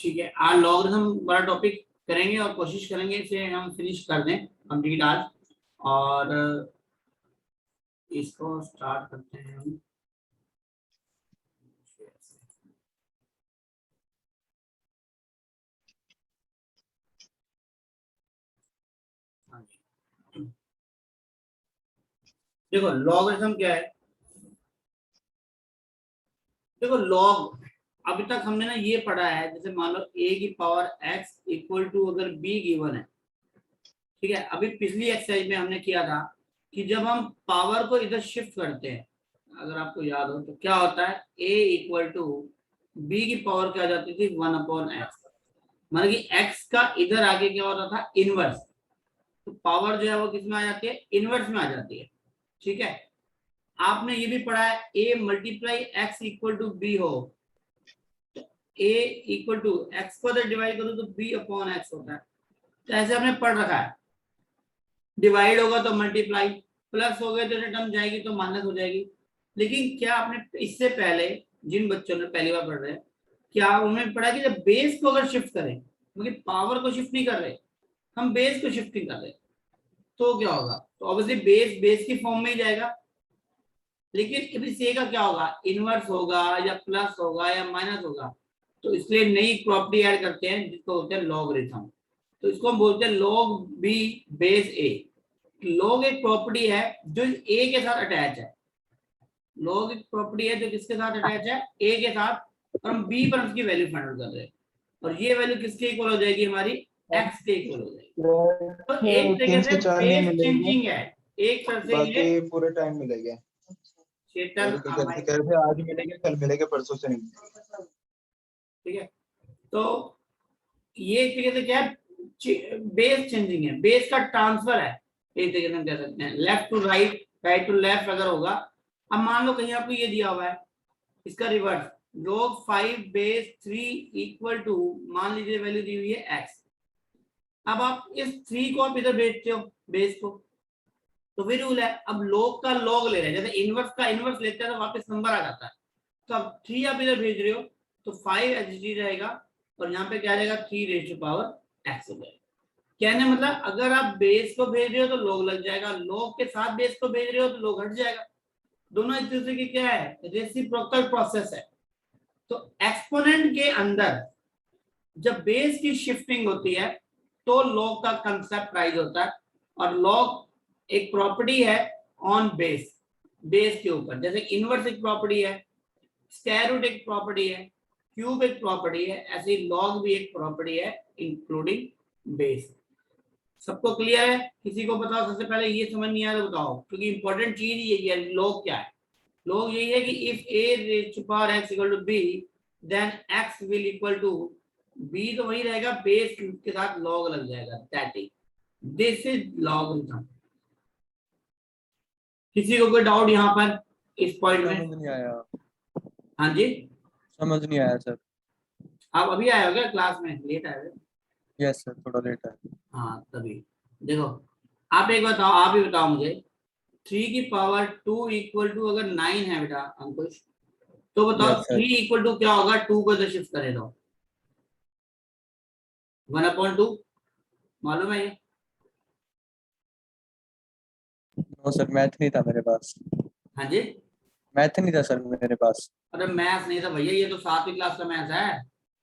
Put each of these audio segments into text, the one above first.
ठीक है, आज लॉगरिथम बड़ा टॉपिक करेंगे और कोशिश करेंगे इसे हम फिनिश कर दें कंप्लीट आज। और इसको स्टार्ट करते हैं हम। देखो लॉगरिथम क्या है। देखो लॉग अभी तक हमने ना ये पढ़ा है, जैसे मान लो a की पावर x इक्वल टू अगर b गिवन है, ठीक है। अभी पिछली एक्सरसाइज में हमने किया था कि जब हम पावर को इधर शिफ्ट करते हैं, अगर आपको याद हो तो क्या होता है, a इक्वल टू b की पावर क्या आ जाती थी 1/x। मतलब कि x का इधर आगे क्या होता था, इनवर्स। तो पावर जो है वो किस में आ जाती है, इनवर्स में आ जाती है। ठीक है, आपने ये भी पढ़ा है a multiply x equal to b हो, तो a इक्वल टू एक्स को अगर डिवाइड करो तो b अपॉन एक्स होता है। तो ऐसे आपने पढ़ रखा है, डिवाइड होगा तो मल्टीप्लाई, प्लस हो गए तो टर्म जाएगी तो माइनस हो जाएगी। लेकिन क्या आपने इससे पहले जिन बच्चों ने पहली बार पढ़ रहे हैं, क्या उन्होंने पढ़ा कि जब बेस को अगर शिफ्ट करें, क्योंकि पावर को शिफ्ट नहीं कर रहे, हम बेस को शिफ्टिंग कर रहे, तो क्या होगा, तो ऑब्वियसली बेस बेस की फॉर्म में ही जाएगा। लेकिन इस ए का क्या होगा, इनवर्स होगा या प्लस होगा या माइनस होगा। तो इसलिए नई प्रॉपर्टी ऐड करते हैं जिसको बोलते हैं लॉगरिथम। तो इसको हम बोलते हैं लॉग बी बेस ए। लॉग एक प्रॉपर्टी है जो ए के साथ अटैच है। लॉग एक प्रॉपर्टी है जो किसके साथ अटैच है, ए के साथ, और हम बी पर उसकी वैल्यू फाइंड आउट कर रहे हैं। और ये वैल्यू किसके इक्वल हो जाएगी, हमारी एक्स के इक्वल हो जाएगी। तो एक तरीके 3 से से 4 नहीं बेस मिलेगी, चेंजिंग है एक तरह से ये। बाकी पूरे टाइम मिलेंगे। चेतन कह रहे थे आज मिलेंगे, कल मिलेंगे, परसों से नहीं। ठीक है, तो ये एक तरीके से क्या है, बेस चेंजिंग है, बेस का ट्रांसफर है, एक तरीके से हम कह सकते हैं। Left to right, right to left अगर होगा, अब मान लो कहीं आपको ये दिया हुआ है, इसका reverse log 5 base 3 equal to, मान लीजिए वैल्यू दी हुई है x। अब आप इस 3 को आप इधर भेजते हो बेस को, तो फिर रूल है, अब log का log ले रहे हैं, जैसे इनवर्स का इनवर्स लेते हैं तो वापस नंबर आ जाता है। तो अब 3 आप इधर भेज रहे हो तो 5 एच रहेगा, और यहाँ पे क्या रहेगा 3 रेज़ टू पावर x हो जाएगा। कहने मतलब अगर आप बेस को भेज रहे हो तो log लग जाएगा, log के साथ बेस को भेज रहे हो तो log हट जाएगा। दोनों एक दूसरे की क्या है, रेसिप्रोकल प्रोसेस है। तो एक्सपोनेंट के अंदर जब बेस की शिफ्टिंग होती है तो लॉग का कंसेप्ट राइज होता है। और लॉग एक प्रॉपर्टी है ऑन बेस, बेस के ऊपर, जैसे इनवर्स एक प्रॉपर्टी है, स्क्वायर रूट एक प्रॉपर्टी है, क्यूब एक प्रॉपर्टी है, ऐसे ही लॉग भी एक प्रॉपर्टी है इंक्लूडिंग बेस। सबको क्लियर है? किसी को बताओ, सबसे पहले ये समझ नहीं आया तो बताओ, क्योंकि इंपॉर्टेंट चीज यही है। लॉग क्या है, लॉग यही है कि if a raised to power x equal to b then x will equal to b, तो वही रहेगा, बेस के साथ log लग जाएगा, that is this is logarithm. किसी को कोई डाउट यहाँ पर इस पॉइंट में? समझ नहीं आया। हाँ जी, समझ नहीं आया सर। आप अभी आए हो क्या, क्लास में लेट आए हो? यस सर, थोड़ा लेट है। हाँ तभी। देखो आप एक बताओ, आप ही बताओ मुझे, 3 की पावर 2 इक्वल टू अगर 9 है बेटा अंकुश, तो बताओ यस सर। 3 इक्वल टू क्या होगा, 2 को इधर शिफ्ट करे तो 1/2 मालूम है ये? नो सर, मैथ नहीं था मेरे पास। हाँ जी, मैथ नहीं था सर मेरे पास। अरे मैथ्स नहीं था भैया, ये तो 7वीं क्लास का मैथ्स है।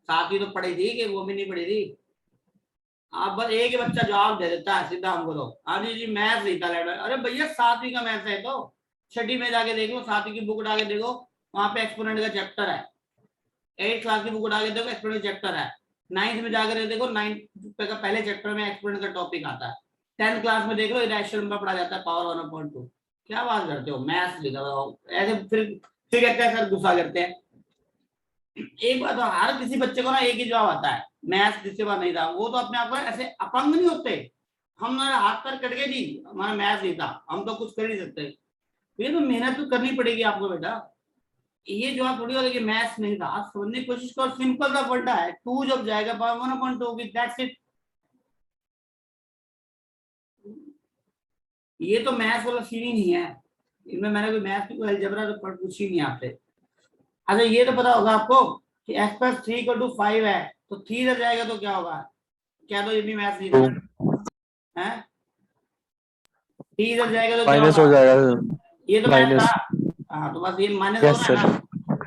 7वीं तो पढ़ी थी कि वो भी नहीं पढ़ी थी? आप बस एक ही बच्चा जवाब दे देता है सीधा हमको, तो हाँ जी जी मैथ्स नहीं था लैड। अरे भैया 7वीं का मैथ्स है, तो छठी में जाके देख लो, 7वीं की बुक उठा के देखो, वहां पे एक्सपोनेंट का चैप्टर है। 8th क्लास की बुक उठा के देखो, एक्सपोनेंट चैप्टर है। 9th में जाकर देखो, 9th का पहले चैप्टर में एक्सपोनेंट का टॉपिक आता है। 10th क्लास में देख लो, इरेशनल नंबर पढ़ा जाता है, पावर 1/2। क्या बात करते हो, मैथ्स लिखा हुआ ऐसे, फिर कहते हैं सर गुस्सा करते हैं। एक बात, हर किसी बच्चे को ना एक ही जवाब आता है, मैथ्स जिसके पास नहीं था वो तो अपने आप को ऐसे अपंग नहीं होते, हमारा हाथ पैर कट गए जी, हमारा मैथ्स नहीं था, हम तो कुछ कर नहीं सकते। ये तो मेहनत तो करनी पड़ेगी आपको बेटा। ये जवाब थोड़ी होगा कि मैथ्स नहीं था, आप समझने की कोशिश करो, सिंपल सा वर्ड है, 2 जब जाएगा 1/2 होगी, दैट्स इट। ये तो मैथ्स वाला सीन ही नहीं है, इनमें मैंने कोई मैथ्स की अलजेब्रा तो पूछी नहीं आपसे। अच्छा ये तो पता होगा आपको कि x + 3 = 5 है, तो 3 इधर जाएगा तो क्या होगा, क्या तो ये भी मैथ नहीं 2 है, 3 इधर जाएगा तो क्या माइनस हो होगा, जाएगा, ये तो मैथ था। माइनस। हाँ तो बस ये माइनस हो यस रहा है सर, ना,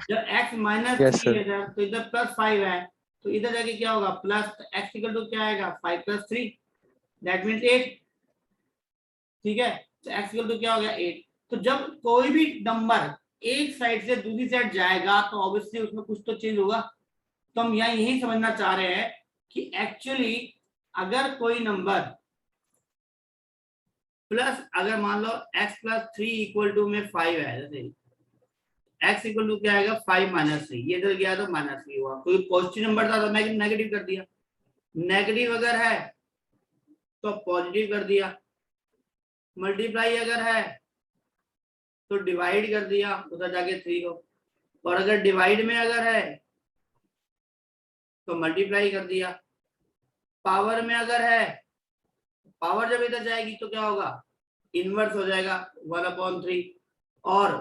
जब x माइनस यस 3 सर। है इधर तो इधर +5 है, तो इधर जाके क्या होगा प्लस, x इक्वल टू क्या आएगा 5 + 3 दैट मींस 8। ठीक है, तो x इक्वल टू क्या हो गया 8। तो जब कोई भी नंबर एक साइड से दूसरी साइड जाएगा तो ऑब्वियसली उसमें कुछ तो चेंज होगा। तो हम यहाँ यही समझना चाह रहे हैं कि एक्चुअली अगर कोई नंबर प्लस, अगर मान लो x + 3 = में 5 है, जैसे x = क्या आएगा 5 - 3, ये इधर गया तो -3 हुआ, कोई पॉजिटिव नंबर था तो मैं नेगेटिव कर दिया, नेगेटिव अगर है तो पॉजिटिव कर दिया, मल्टीप्लाई अगर है तो डिवाइड कर दिया उधर जाके 3 को, और अगर डिवाइड में अगर है तो मल्टीप्लाई कर दिया, पावर में अगर है, पावर जब इधर जाएगी तो क्या होगा इनवर्स हो जाएगा 1/3 और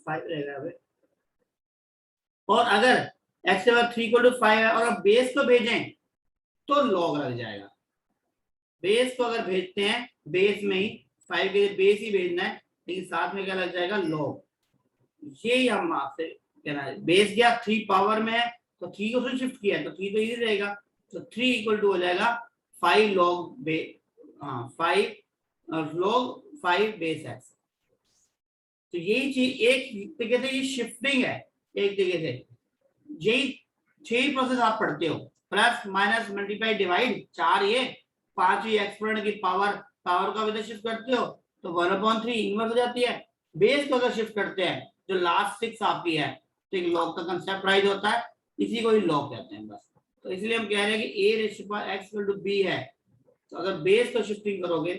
5 रहेगा अभी। और अगर x के बाद 3 = 5 है और अब बेस को भेजें तो लॉग लग जाएगा, बेस को अगर भेजते हैं बेस में ही 5 के बेस ही भेजना है, लेकिन साथ में क्या लग जाएगा लॉग। यही हम आपसे कहना है, बेस गया 3 पावर में है तो 3 को फिर शिफ्ट किया तो 3 तो इधर रहेगा, तो 3 = हो जाएगा 5 log base, 5 log 5 base x। तो यही चीज एक तरीके से ये शिफ्टिंग है, एक तरीके से यही 6 प्रोसेस आप पढ़ते हो, प्लस माइनस मल्टीप्लाई डिवाइड 4, ये 5वीं एक्सपोनेंट की पावर, पावर का भी शिफ्ट करते हो तो 1/3 इनवर्स हो जाती है। बेस को अगर शिफ्ट करते हैं जो लास्ट 6 आपकी है तो एक लॉग का कंसेप्ट राइज होता है, इसी को ही लॉग कहते हैं बस। तो इसलिए हम कह रहे हैं कि a⁻x = b है, तो अगर बेस को शिफ्टिंग करोगे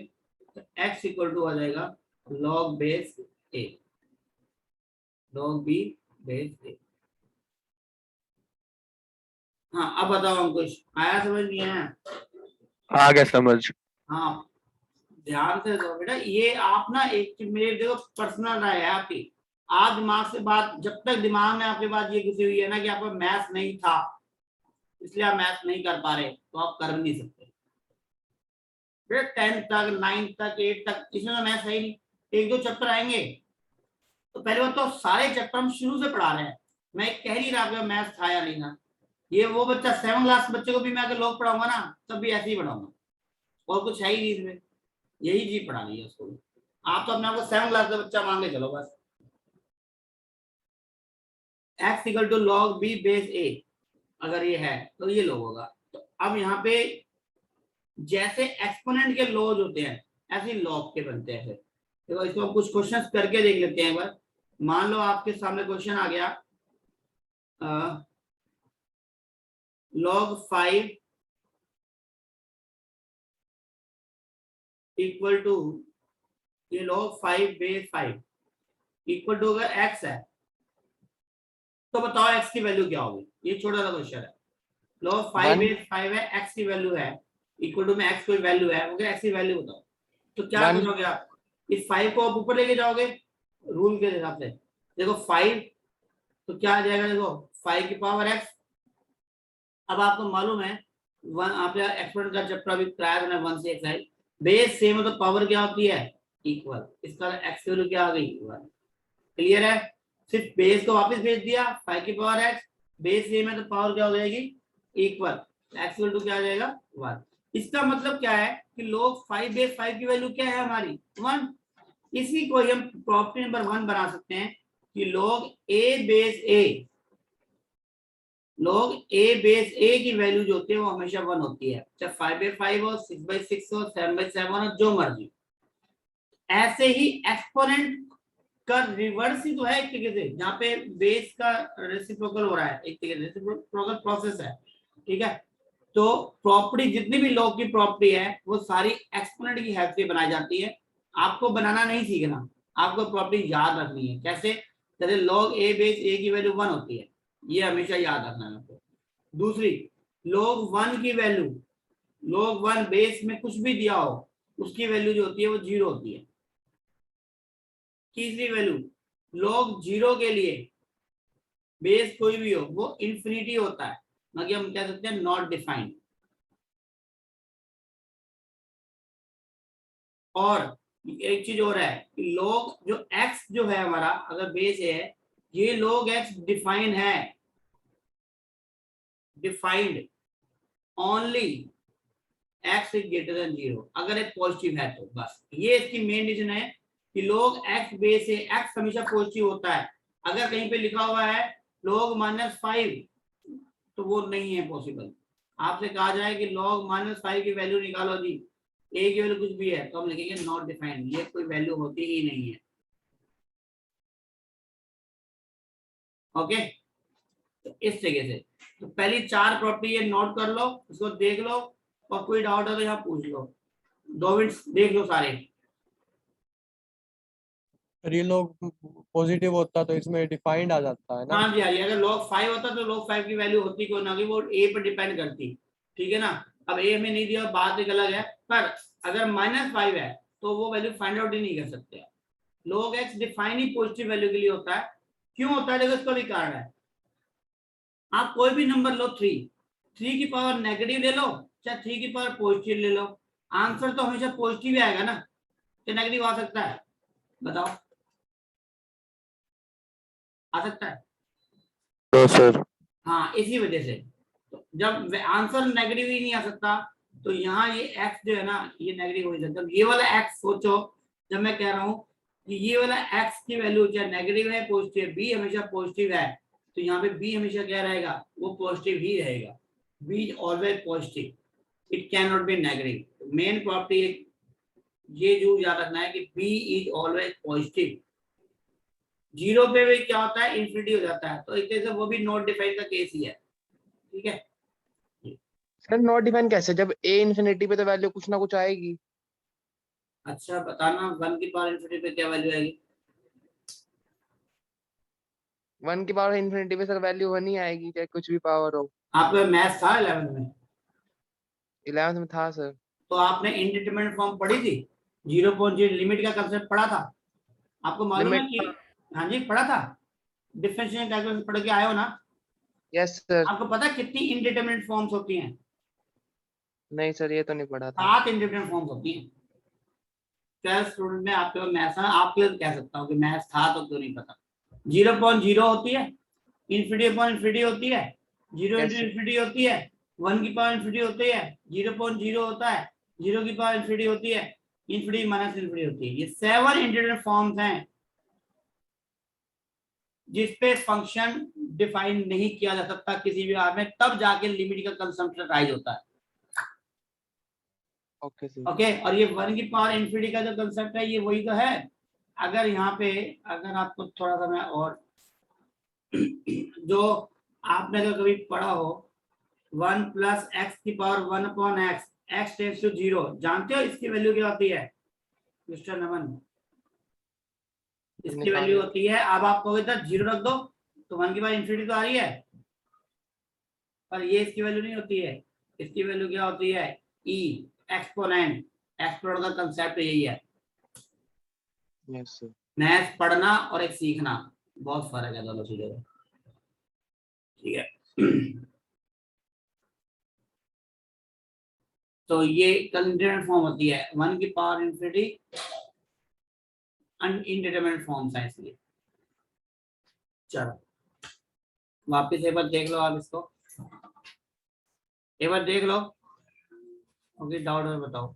तो x = आ जाएगा log base a, log b base a। हाँ अब बताओ हम कुछ आया समझ नहीं आया? आ गया समझ। हाँ ध्यान से दो बेटा, ये आप ना एक मेरे देखो पर्सनल राय है आपकी, आप दिमाग से बात, जब तक दिमाग में आपके बात ये घुसी हुई है ना कि आपका मैथ नहीं था इसलिए आप मैथ नहीं कर पा रहे तो आप कर नहीं सकते। फिर 10th तक 9th तक 8th तक इसमें तो मैथ है ही नहीं, 1-2 चैप्टर आएंगे तो पहले बात तो सारे चैप्टर हम शुरू से पढ़ा रहे हैं, मैं कह नहीं रहा आपका मैथ था या नहीं था। ये वो बच्चा 7th क्लास बच्चे को भी मैं अगर लोग पढ़ाऊंगा ना तब भी ऐसे ही पढ़ाऊंगा, और कुछ है ही नहीं इसमें, यही चीज पढ़ानी है उसको। आप तो अपने आपको 7th क्लास का बच्चा मान के चलो बस। x = log b base a अगर ये है तो ये log होगा। तो अब यहाँ पे जैसे एक्सपोनेंट के लॉज होते हैं ऐसे लॉग के बनते हैं। फिर तो इसको हम कुछ क्वेश्चंस करके देख लेते हैं एक बार। मान लो आपके सामने क्वेश्चन आ गया log 5 इक्वल टू, ये log 5 बेस 5 इक्वल टू अगर x है तो बताओ x की वैल्यू क्या होगी। ये छोटा सा क्वेश्चन है, log 5 बेस 5 है, x की वैल्यू है इक्वल टू में x कोई वैल्यू है, ओके x की वैल्यू बताओ। तो क्या करोगे आप, इस 5 को आप ऊपर लेके जाओगे रूल के हिसाब से, देखो 5 तो क्या आ जाएगा, देखो 5 की पावर x। अब आपको मालूम है आप एक्सपोनेंट का चैप्टर अभी कराया था 1 से x बेस सेम हो तो पावर क्या होती है इक्वल, इसका x की वैल्यू क्या आ गई 1। क्लियर है, सिर्फ बेस को वापस भेज दिया 5 की पावर x, बेस सेम है तो पावर क्या हो जाएगी इक्वल, x इक्वल टू क्या आ जाएगा 1। इसका मतलब क्या है कि log 5 बेस 5 की वैल्यू क्या है हमारी 1। इसी को हम प्रॉपर्टी नंबर 1 बना सकते हैं कि log a base a, log a base a की वैल्यू जो होती है वो हमेशा 1 होती है, चाहे 5/5 हो 6/6 हो 7/7 हो जो मर्जी। ऐसे ही एक्सपोनेंट का रिवर्स ही तो है एक तरीके से, जहाँ पे बेस का रेसिप्रोकल हो रहा है, एक तरीके से रेसिप्रोकल प्रोसेस है। ठीक है, तो प्रॉपर्टी जितनी भी लॉग की प्रॉपर्टी है वो सारी एक्सपोनेंट की हेल्प से बनाई जाती है। आपको बनाना नहीं सीखना, आपको प्रॉपर्टी याद रखनी है। कैसे, जैसे log a बेस a की वैल्यू 1 होती है, ये हमेशा याद रखना है आपको। दूसरी log 1 की वैल्यू, log 1 बेस में कुछ भी दिया हो उसकी वैल्यू जो होती है वो 0 होती है। तीसरी वैल्यू log 0 के लिए बेस कोई भी हो वो इंफिनिटी होता है, बाकी हम कह सकते हैं नॉट डिफाइंड। और एक चीज और है कि log जो x जो है हमारा अगर बेस है, ये log x डिफाइन है, defined only x is greater than 0, अगर एक पॉजिटिव है तो बस। ये इसकी मेन रीजन है कि log x बेस है, x हमेशा पॉजिटिव होता है। अगर कहीं पे लिखा हुआ है log -5 तो वो नहीं है पॉसिबल। आपसे कहा जाए कि log -5 की वैल्यू निकालो जी, a की वैल्यू कुछ भी है, तो हम लिखेंगे नॉट डिफाइंड, ये कोई वैल्यू होती ही नहीं है। ओके, तो इस तरीके से तो पहली 4 प्रॉपर्टी ये नोट कर लो, उसको देख लो, और कोई डाउट है तो यहाँ पूछ लो। 2 मिनट देख लो सारे। फिर ये लोग पॉजिटिव होता तो इसमें डिफाइंड आ जाता है ना। हाँ जी, हाँ जी, अगर log 5 होता तो log 5 की वैल्यू होती कोई ना कोई, वो a पर डिपेंड करती। ठीक है ना, अब a हमें नहीं दिया, बात एक अलग है, पर अगर -5 है तो वो वैल्यू फाइंड आउट ही नहीं कर सकते। log x डिफाइन ही पॉजिटिव वैल्यू के लिए होता है। क्यों होता है, देखो इसका भी कारण है। आप कोई भी नंबर लो, 3 की पावर नेगेटिव ले लो चाहे 3 की पावर पॉजिटिव ले लो, आंसर तो हमेशा पॉजिटिव ही आएगा ना, कि नेगेटिव आ सकता है, बताओ, आ सकता है? No sir. हाँ, इसी वजह से तो जब आंसर नेगेटिव ही नहीं आ सकता, तो यहाँ ये x जो है ना, ये नेगेटिव हो जाता है। ये वाला x सोचो, जब मैं कह रहा हूँ कि ये वाला x की वैल्यू चाहे नेगेटिव है पॉजिटिव, b हमेशा पॉजिटिव है, तो यहाँ पे b हमेशा क्या रहेगा, वो पॉजिटिव ही रहेगा। b always positive, it can not be negative. Main property ये जो याद रखना है कि b इज ऑलवेज पॉजिटिव। 0 पे भी क्या होता है, इंफिनिटी हो जाता है, तो एक तरह से वो भी नॉट डिफाइंड का केस ही है। ठीक है, सर नॉट डिफाइन कैसे, जब ए इन्फिनिटी पे तो वैल्यू कुछ ना कुछ आएगी। अच्छा बताना 1 की पावर इंफिनिटी पे क्या वैल्यू आएगी? 1 की पावर इन्फिनिटी पे सर वैल्यू 1 ही आएगी, चाहे कुछ भी पावर हो। आपका मैथ्स था 11th में? 11th में था सर। तो आपने इनडिटरमिनेट फॉर्म पढ़ी थी, 0.0 लिमिट का कंसेप्ट पढ़ा था, आपको मालूम है लिमिट। कि? हाँ जी, पढ़ा था, डिफरेंशियल कैलकुलस पढ़ के आए हो ना? Yes sir. आपको पता है कितनी इनडिटरमिनेट फॉर्म्स होती हैं? नहीं सर, ये तो नहीं पढ़ा था। 7 इनडिटरमिनेट फॉर्म्स होती हैं। 12th स्टूडेंट में आपके पास मैथ्स है, आपके लिए कह सकता हूँ कि मैथ्स था तो क्यों नहीं पता। 0.0 होती है, इन्फिनिटी अपॉन इन्फिनिटी होती है, 0 यस इंटू सर। इन्फिनिटी होती है, 1 की पावर इन्फिनिटी होती है, 0.0 होता है, 0 की पावर इन्फिनिटी होती है, इन्फिनिटी माइनस इन्फिनिटी होती है। ये 7 इंटीग्रल फॉर्म्स हैं जिसपे फंक्शन डिफाइन नहीं किया जा सकता किसी भी आर में, तब जाके लिमिट का कंजम्पशन राइज होता है। Okay sir. ओके, और ये 1 की पावर इन्फिनिटी का जो कंसेप्ट है, ये वही तो है। अगर यहाँ पे अगर आपको थोड़ा सा मैं और जो आपने अगर कभी पढ़ा हो 1 प्लस एक्स की power 1 upon x, x tends to 0, जानते हो इसकी वैल्यू क्या होती है मिस्टर नमन? इसकी निकाल वैल्यू होती है, अब आप कहोगे इधर 0 रख दो तो 1 की पावर इन्फिनिटी तो आ रही है, पर ये इसकी वैल्यू नहीं होती है। इसकी वैल्यू क्या होती है, ई एक्सपोनेंट। एक्सपोनेंट का कंसेप्ट यही है। Yes sir. मैथ पढ़ना और एक सीखना बहुत फर्क है दोनों चीजों में। ठीक है तो ये कंटीन्यूअस फॉर्म होती है, 1 की पावर इन्फिनिटी इनडिटरमिनेट फॉर्म्स है इसलिए। चलो वापस एक बार देख लो आप इसको, एक बार देख लो, ओके डाउट है बताओ।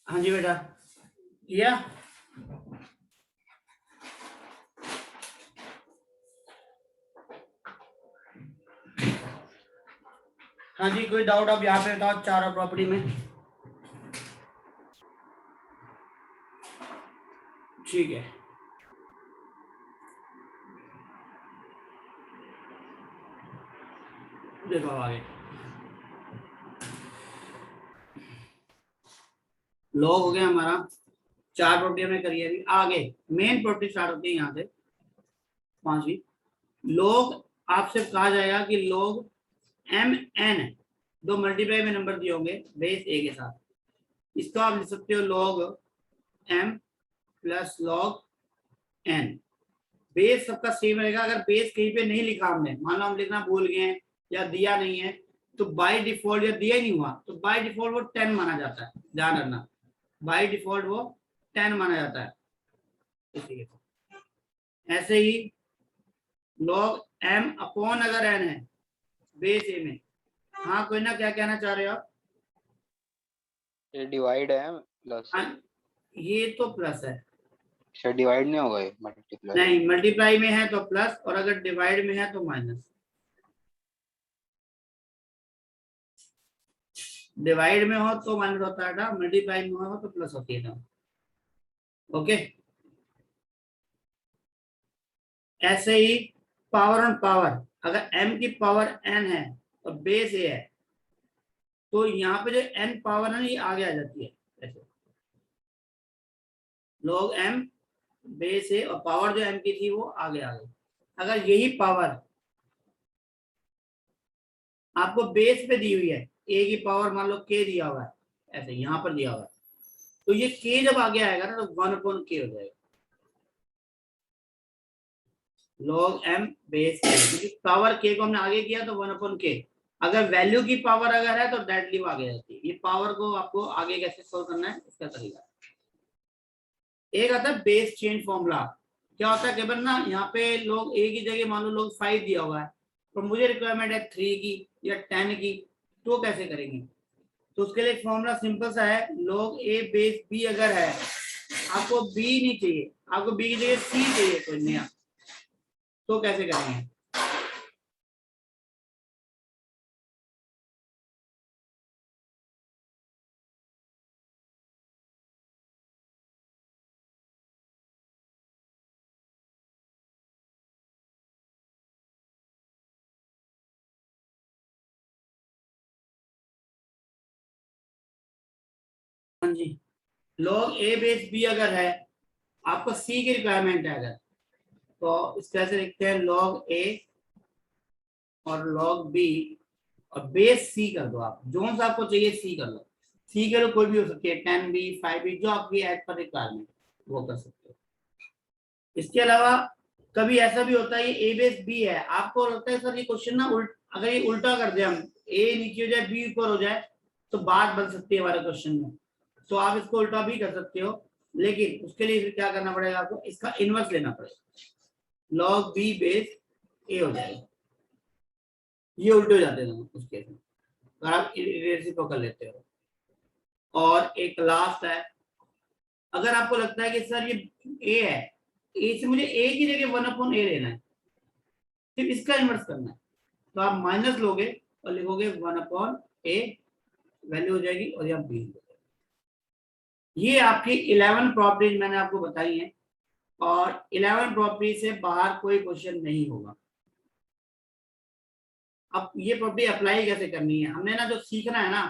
हाँ जी बेटा, किया? हाँ जी, कोई डाउट आप यहाँ पे बताओ चारों प्रॉपर्टी में? ठीक है, देखो आगे लॉग हो गया हमारा, चार प्रॉपर्टी में करिए। अभी आगे मेन प्रॉपर्टी स्टार्ट होती है यहाँ से, पांचवी। लॉग आपसे कहा जाएगा कि लॉग एम एन, दो मल्टीप्लाई में नंबर दिए होंगे बेस ए के साथ, इसको आप लिख सकते हो log m plus log n. Base सबका सेम रहेगा। अगर बेस कहीं पे नहीं लिखा हमने, मान लो हम लिखना भूल गए हैं या दिया नहीं है, तो बाय डिफॉल्ट या दिया ही नहीं हुआ तो बाय डिफॉल्ट वो 10 माना जाता है। ध्यान रखना, बाय डिफॉल्ट वो 10 माना जाता है। ऐसे ही लॉग एम अपॉन अगर एन है बेस ए में, हाँ कोई ना, क्या कहना चाह रहे हो आप? ये डिवाइड है प्लस? ये तो प्लस है। अच्छा, डिवाइड नहीं होगा ये मल्टीप्लाई? नहीं, मल्टीप्लाई में है तो प्लस, और अगर डिवाइड में है तो माइनस। डिवाइड में हो तो माइनस होता है ना, मल्टीप्लाई में हो तो प्लस होती है ना। ओके, ऐसे ही पावर ऑन पावर, अगर m की पावर n है और बेस a है, तो यहाँ पे जो n पावर है ना ये आगे आ जाती है ऐसे, log m बेस a, और पावर जो m की थी वो आगे आ गई। अगर यही पावर आपको बेस पे दी हुई है, a की पावर मान लो k दिया हुआ है, ऐसे यहाँ पर दिया हुआ है, तो ये k जब आगे आएगा ना तो 1/k हो जाएगा, log m बेस a, क्योंकि पावर k को हमने आगे किया तो 1/k। अगर वैल्यू की पावर अगर है तो डायरेक्टली आगे जाती है। ये पावर को आपको आगे कैसे सोल्व करना है इसका तरीका। एक आता है बेस चेंज फॉर्मूला। क्या होता है, केवल ना यहाँ पे लोग a की जगह मान लो लोग 5 दिया हुआ है, तो मुझे रिक्वायरमेंट है 3 की या 10 की, तो कैसे करेंगे? तो उसके लिए फॉर्मूला सिंपल सा है, log a बेस b अगर है, आपको b नहीं चाहिए, आपको b की जगह c चाहिए कोई नया, तो कैसे करेंगे? हाँ जी, log a बेस b अगर है, आपको c की रिक्वायरमेंट है अगर, तो इस तरह से लिखते हैं log a और log b और बेस c कर दो। आप जो सा आपको चाहिए c कर लो, c के लिए कोई भी हो सकती है, 10b 5b, जो आपकी एज पर रिक्वायरमेंट वो कर सकते हो। इसके अलावा कभी ऐसा भी होता है ये a बेस b है, आपको लगता है सर ये क्वेश्चन ना अगर ये उल्टा कर दे, हम a नीचे हो जाए b ऊपर हो जाए तो बात बन सकती है हमारे क्वेश्चन में, तो आप इसको उल्टा भी कर सकते हो, लेकिन उसके लिए फिर क्या करना पड़ेगा आपको, इसका इनवर्स लेना पड़ेगा, log b बेस a हो जाएगा। ये उल्टे हो जाते हैं उस केस में अगर आप रेसिप्रोकल लेते हो। और एक लास्ट है, अगर आपको लगता है कि सर ये a है, a से मुझे a की जगह 1/a लेना है, सिर्फ इसका इनवर्स करना है, तो आप माइनस लोगे और लिखोगे 1/a, वैल्यू हो जाएगी और यहाँ b। ये आपकी 11 प्रॉपर्टीज मैंने आपको बताई हैं, और 11 प्रॉपर्टी से बाहर कोई क्वेश्चन नहीं होगा। अब ये प्रॉपर्टी अप्लाई कैसे करनी है, हमने ना जो सीखना है ना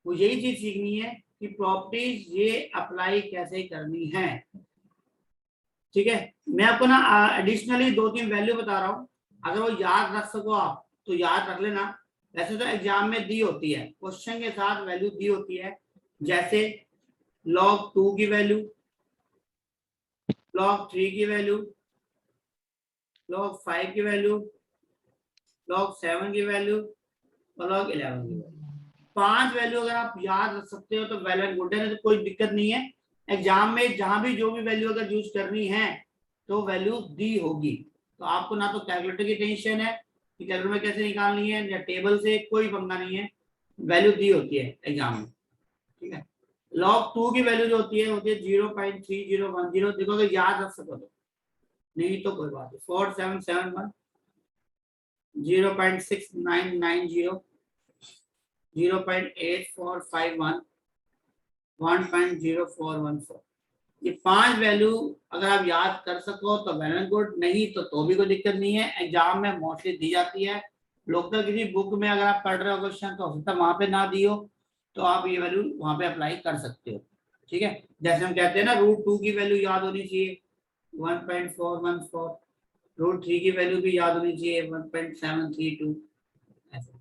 वो यही चीज सीखनी है कि प्रॉपर्टीज ये अप्लाई कैसे करनी है। ठीक है, मैं आपको ना एडिशनली 2-3 वैल्यू बता रहा हूँ, अगर वो याद रख सको आप तो याद रख लेना। वैसे तो एग्जाम में दी होती है, क्वेश्चन के साथ वैल्यू दी होती है, जैसे log 2 की वैल्यू, log 3 की वैल्यू, log 5 की वैल्यू, log 7 की वैल्यू और log 11 की वैल्यू। 5 वैल्यू अगर आप याद रख सकते हो तो वेल एंड गुड है, तो कोई दिक्कत नहीं है। एग्जाम में जहां भी जो भी वैल्यू अगर यूज करनी है तो वैल्यू दी होगी, तो आपको ना तो कैलकुलेटर की टेंशन है कि कैलकुलेटर में कैसे निकालनी है या टेबल से, कोई पंगा नहीं है, वैल्यू दी होती है एग्जाम में। ठीक है, log 2 की वैल्यू जो होती है 0.3010। देखो अगर याद रख सको तो, नहीं तो कोई बात नहीं। 4771 0.6990 0.8451 1.0414। ये 5 वैल्यू अगर आप याद कर सको तो वेल एंड गुड, नहीं तो भी कोई दिक्कत नहीं है। एग्जाम में मोस्टली दी जाती है। लोकल किसी बुक में अगर आप पढ़ रहे हो क्वेश्चन तो हो सकता है वहां पे ना दी हो, तो आप ये वैल्यू वहां पे अप्लाई कर सकते हो। ठीक है, जैसे हम कहते हैं ना √2 की वैल्यू याद होनी चाहिए 1.414, √3 की वैल्यू भी याद होनी चाहिए 1.732। ऐसे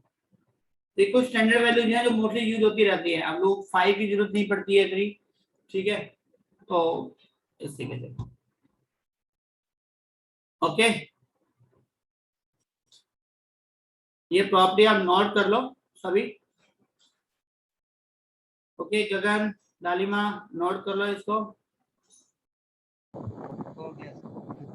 तो कुछ स्टैंडर्ड वैल्यूज हैं जो मोस्टली यूज होती रहती है। अब लोग 5 की जरूरत नहीं पड़ती है इतनी। ठीक है, तो इस तरीके से ओके। ये प्रॉपर्टी आप नोट कर लो सभी। ओके गगन, लालिमा, नोट कर लो इसको।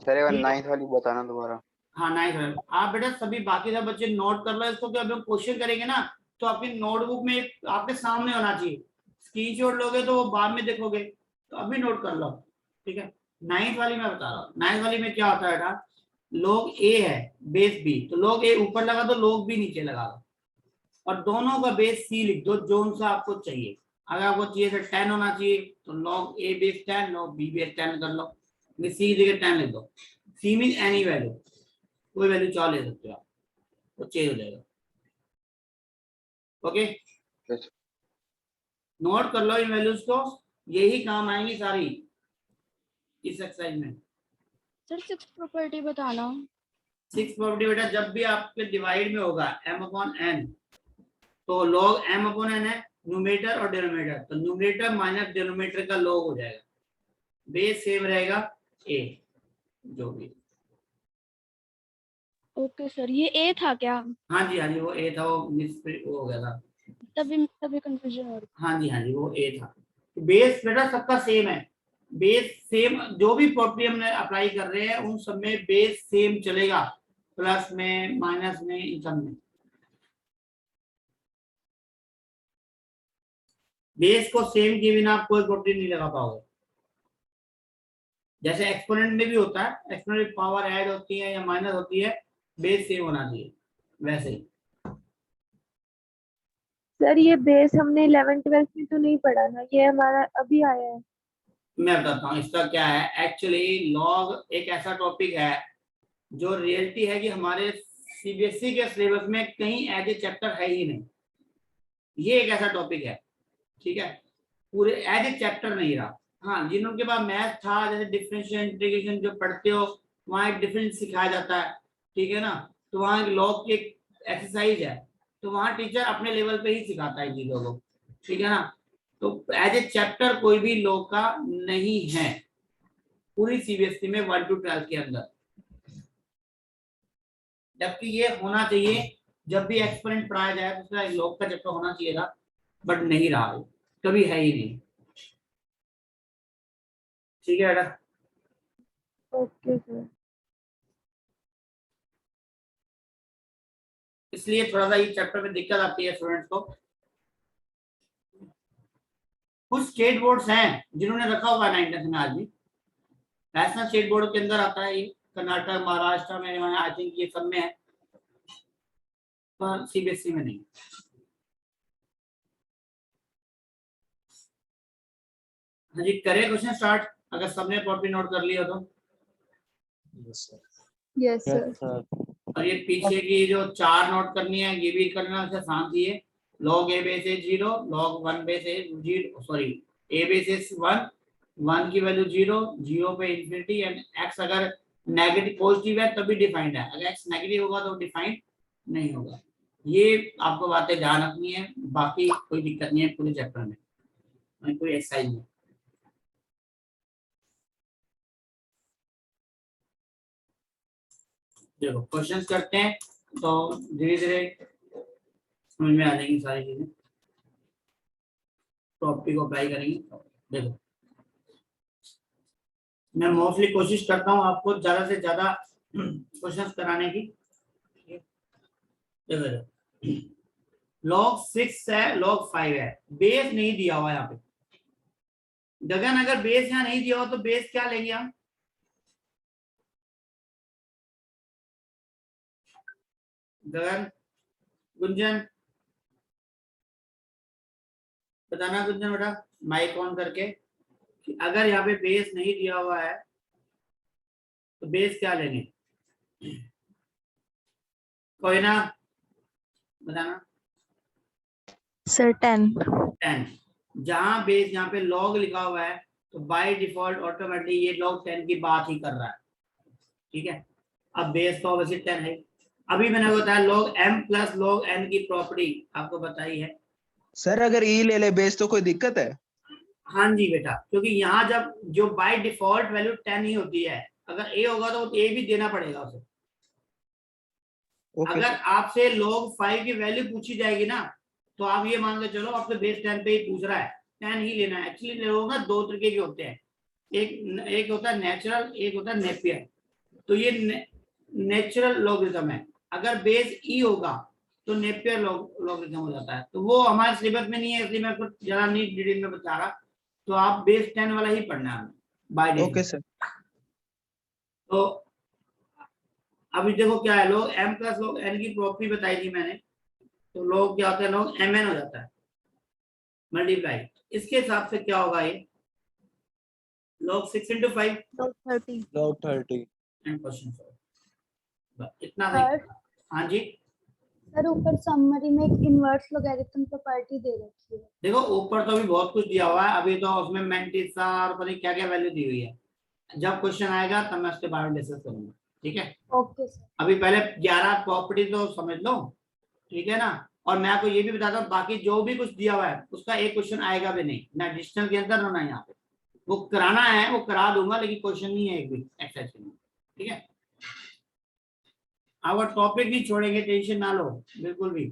सर एक बार 9th वाली बताना दोबारा। हाँ 9th। आप बेटा सभी बाकी सब बच्चे नोट कर लो इसको, कि अब हम क्वेश्चन करेंगे ना तो अपनी नोटबुक में आपके सामने होना चाहिए। स्क्रीनशॉट लोगे तो वो बाद में देखोगे, तो अभी नोट कर लो। ठीक है, 9th वाली मैं बता रहा हूँ। 9th वाली में क्या होता है बेटा, log a है बेस b, तो log a ऊपर लगा दो, log b नीचे लगा दो, और दोनों का बेस c लिख दो जोन सा आपको चाहिए। अगर आपको चाहिए तो 10 होना चाहिए तो log a base 10, log b base 10 कर लो। c की जगह 10 लिख दो। c मीन एनी वैल्यू, कोई वैल्यू चाह ले सकते हो आप, वो चेंज हो जाएगा। Okay, Yes. नोट कर लो इन वैल्यूज को, यही काम आएंगी सारी इस एक्सरसाइज में। सर 6 प्रॉपर्टी बताना। 6 प्रॉपर्टी बेटा, जब भी आपके डिवाइड में होगा m/n, तो log m/n है न्यूमरेटर और डिनोमिनेटर, तो न्यूमरेटर माइनस डिनोमिनेटर का log हो जाएगा। बेस सेम रहेगा a जो भी। ओके सर, ये ए था क्या? हाँ जी वो a था, वो हो गया था। तभी कंफ्यूजन हो रही। हाँ जी वो a था। तो बेस बेटा सबका सेम है, बेस सेम, जो भी प्रॉपर्टी हमने अप्लाई कर रहे हैं उन सब में बेस सेम चलेगा, प्लस में माइनस में इन सब में। बेस को सेम किए बिना आप कोई प्रॉपर्टी नहीं लगा पाओगे। जैसे एक्सपोनेंट में भी होता है, एक्सपोनेंट में पावर ऐड होती है या माइनस होती है, बेस सेम होना चाहिए, वैसे ही। सर ये बेस हमने 11th-12th में तो नहीं पढ़ा ना, ये हमारा अभी आया है। मैं बताता हूँ इसका क्या है। एक्चुअली लॉग एक ऐसा टॉपिक है जो रियलिटी है कि हमारे सीबीएसई के सिलेबस में कहीं एज ए चैप्टर है ही नहीं। ये एक ऐसा टॉपिक है, ठीक है, पूरे एज ए चैप्टर नहीं रहा। हाँ, जिनके पास मैथ था, जैसे डिफरेंशियल इंटीग्रेशन जो पढ़ते हो वहाँ एक डिफरेंस सिखाया जाता है, ठीक है ना, तो वहाँ एक लॉग की एक्सरसाइज है, तो वहाँ टीचर अपने लेवल पे ही सिखाता है चीजों को, ठीक है ना। तो एज ए चैप्टर कोई भी लॉग का नहीं है पूरी सीबीएसई में 1 to 12 के अंदर, जबकि ये होना चाहिए। जब भी एक्सपोनेंट पढ़ाया जाए तो उसका लॉग का चैप्टर होना चाहिए था, बट नहीं रहा, कभी है ही नहीं। ठीक है बेटा, ओके सर। इसलिए थोड़ा सा ये चैप्टर में दिक्कत आती है स्टूडेंट्स को। कुछ स्टेट बोर्ड्स हैं जिन्होंने रखा हुआ है 9th में आज भी, नेशनल स्टेट बोर्ड के अंदर आता है ये, कर्नाटक, महाराष्ट्र में, आई थिंक ये सब में है, पर सीबीएसई में नहीं। हाँ जी, करें क्वेश्चन स्टार्ट, अगर सबने कॉपी नोट कर लिया तो। Yes sir. Yes sir. और ये पीछे की जो 4 नोट करनी है ये भी करना, से आसान थी है। log a base 0, log 1 base 0, sorry a base 1, 1 की वैल्यू 0, 0 पे इंफिनिटी, एंड x अगर नेगेटिव पॉजिटिव है तभी डिफाइंड है, अगर x नेगेटिव होगा तो डिफाइंड नहीं होगा। ये आपको बातें ध्यान रखनी है, बाकी कोई दिक्कत नहीं है पूरे चैप्टर में, पूरी एक्सरसाइज में। देखो क्वेश्चंस करते हैं तो धीरे धीरे समझ में आ जाएंगी सारी चीजें, टॉपिक को अप्लाई करेंगे। देखो मैं मोस्टली कोशिश करता हूँ आपको ज्यादा से ज्यादा क्वेश्चंस कराने की। देखो log 6 है, log 5 है, बेस नहीं दिया हुआ यहाँ पे, गगन अगर बेस यहाँ नहीं दिया हो तो बेस क्या लेंगे हम? गगन, गुंजन, बताना गुंजन बेटा माइक ऑन करके कि अगर यहाँ पे बेस नहीं दिया हुआ है तो बेस क्या लेंगे? कोई ना, बताना। सर 10। 10। जहां बेस यहाँ पे लॉग लिखा हुआ है तो बाय डिफॉल्ट ऑटोमेटिकली ये लॉग 10 की बात ही कर रहा है, ठीक है। अब बेस तो वैसे 10 है। अभी मैंने बताया log m plus log n की प्रॉपर्टी आपको बताई है। सर अगर ई ले ले बेस तो कोई दिक्कत है? हाँ जी बेटा, क्योंकि यहाँ जब जो बाय डिफॉल्ट वैल्यू 10 ही होती है, अगर a होगा तो a भी देना पड़ेगा उसे। ओके अगर आपसे log 5 की वैल्यू पूछी जाएगी ना तो आप ये मान के चलो आपसे बेस 10 पे ही पूछ रहा है, 10 ही लेना है। एक्चुअली लोग ना दो तरीके के होते हैं, एक होता है नेचुरल, एक होता है नेपियर। तो ये नेचुरल लॉगरिथम है, अगर बेस ई होगा तो नेपियर लॉगरिथम हो जाता है। तो वो हमारे सिलेबस में नहीं है, इसलिए मैं आपको ज्यादा नहीं डिटेल में बता रहा। तो आप बेस 10 वाला ही पढ़ना है बाय डिफॉल्ट। Okay sir. तो अभी देखो क्या है, log m plus log n की प्रॉपर्टी बताई थी मैंने। तो log क्या होता है, log mn हो जाता है मल्टीप्लाई। इसके हिसाब से क्या होगा ये, log 6 into 5 log 30 log 30 and question solve. इतना सही। सर हाँ जी, सर ऊपर समरी में एक इनवर्स लॉगरिथम प्रॉपर्टी दे रखी है। देखो ऊपर तो अभी बहुत कुछ दिया हुआ है, अभी तो उसमें मैंटिसा और पता नहीं क्या क्या वैल्यू दी हुई है। जब क्वेश्चन आएगा तब मैं उसके बारे में डिस्कस करूंगा, ठीक है। Okay sir. अभी पहले 11 प्रॉपर्टी तो समझ लो, ठीक है ना। और मैं आपको ये भी बताता हूँ बाकी जो भी कुछ दिया हुआ है उसका एक क्वेश्चन आएगा भी नहीं, ना डिक्शनरी के अंदर ना यहाँ पे। वो कराना है वो करा दूंगा, लेकिन क्वेश्चन नहीं है एक भी एक्सरसाइज में, ठीक है। अब टॉपिक नहीं छोड़ेंगे, टेंशन ना लो बिल्कुल भी।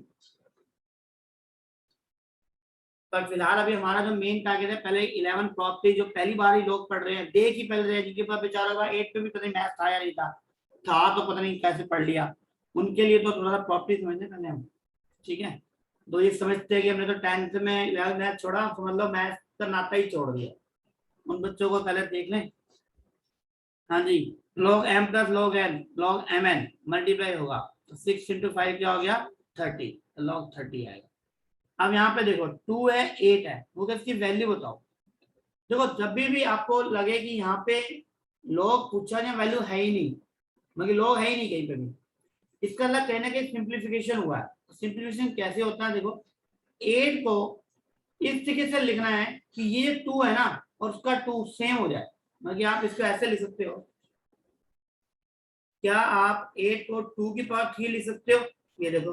पर फिलहाल अभी हमारा जो मेन टारगेट है, पहले 11 प्रॉपर्टी जो पहली बार ही लोग पढ़ रहे हैं, देख ही पढ़ रहे हैं, जिनके पास बेचारा हुआ 8 पे भी पता नहीं मैथ था या नहीं था तो पता नहीं कैसे पढ़ लिया। उनके लिए तो थोड़ा सा प्रॉपर्टी समझने पहले हम, ठीक है। तो ये समझते हैं कि हमने तो 10th में 11 मैथ छोड़ा, समझ लो मैथ का नाता ही छोड़ दिया। उन बच्चों को पहले देख लें। हाँ जी, log m plus log n log mn multiply होगा तो 6 into 5 क्या हो गया 30, तो log 30 आएगा। अब यहाँ पे देखो 2 है 8 है, वो इसकी वैल्यू बताओ। देखो जब भी आपको लगे कि यहाँ पे log पूछा जाए वैल्यू है ही नहीं, मतलब log है ही नहीं कहीं पे भी, इसका मतलब कहने का सिंप्लीफिकेशन हुआ है। सिंप्लीफिकेशन कैसे होता है, देखो 8 को इस तरीके से लिखना है कि ये 2 है ना और उसका 2 सेम हो जाए। मतलब आप इसको ऐसे लिख सकते हो, क्या आप 8 को 2 की पावर 3 लिख सकते हो? ये देखो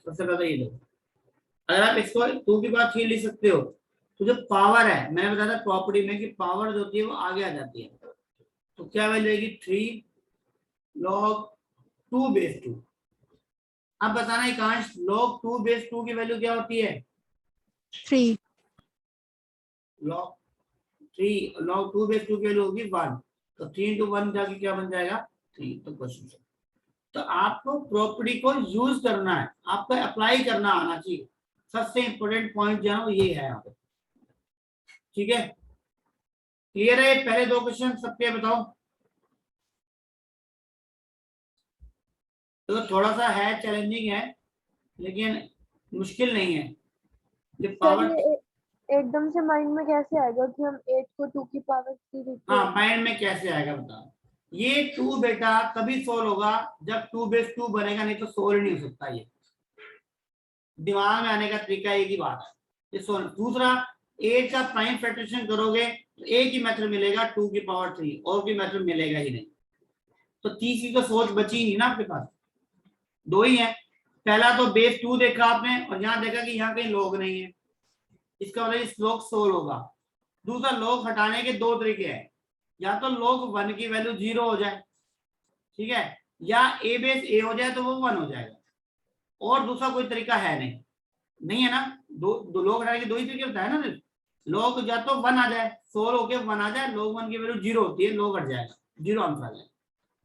सबसे पहले ये देखो, अगर आप इसको 2 की पावर 3 लिख सकते हो तो जो पावर है, मैंने बताया था प्रॉपर्टी में कि पावर जो होती है वो आगे आ जाती है। तो क्या वैल्यू आएगी 3 log 2 बेस 2। अब बताना एकांश log 2 बेस 2 की वैल्यू क्या होती है? 3 log 3 log 2 बेस 2 की वैल्यू होगी 1, तो 3 into 1 जाके क्या बन जाएगा 3। तो क्वेश्चन से तो आपको प्रॉपर्टी को यूज करना है, आपको अप्लाई करना आना चाहिए। सबसे इंपॉर्टेंट पॉइंट जो है वो ये है यहाँ पे, ठीक है। क्लियर है? पहले दो क्वेश्चन सबके बताओ। तो थोड़ा सा है चैलेंजिंग है लेकिन मुश्किल नहीं है। ये सर पावर ये एकदम से माइंड में कैसे आएगा कि हम 8 को 2 की पावर 3 लिखते हाँ हैं? माइंड में कैसे आएगा बताओ। ये 2 बेटा तभी सोल्व होगा जब 2 बेस 2 बनेगा, नहीं तो सोल्व नहीं हो सकता। ये दिमाग में आने का तरीका एक ही बात है, ये सोल्व। दूसरा 8 का प्राइम फैक्टराइजेशन करोगे तो एक ही मेथड मिलेगा 2 की पावर 3, और कोई मेथड मिलेगा ही नहीं। तो तीसरी तो सोच बची नहीं ना आपके पास, दो ही है। पहला तो बेस 2 देखा आपने और यहाँ देखा कि यहाँ कहीं log नहीं है, इसका मतलब इस log सोल्व होगा। दूसरा log हटाने के दो तरीके हैं, या तो log 1 की वैल्यू 0 हो जाए, ठीक है, या a बेस a हो जाए तो वो 1 हो जाएगा, और दूसरा कोई तरीका है नहीं है ना। दो log हटाने के दो ही तरीके होता है ना। log या तो 1 आ जाए, सोल्व होके 1 आ जाए, log 1 की वैल्यू 0 होती है, log हट जाएगा 0 आंसर आ जाएगा,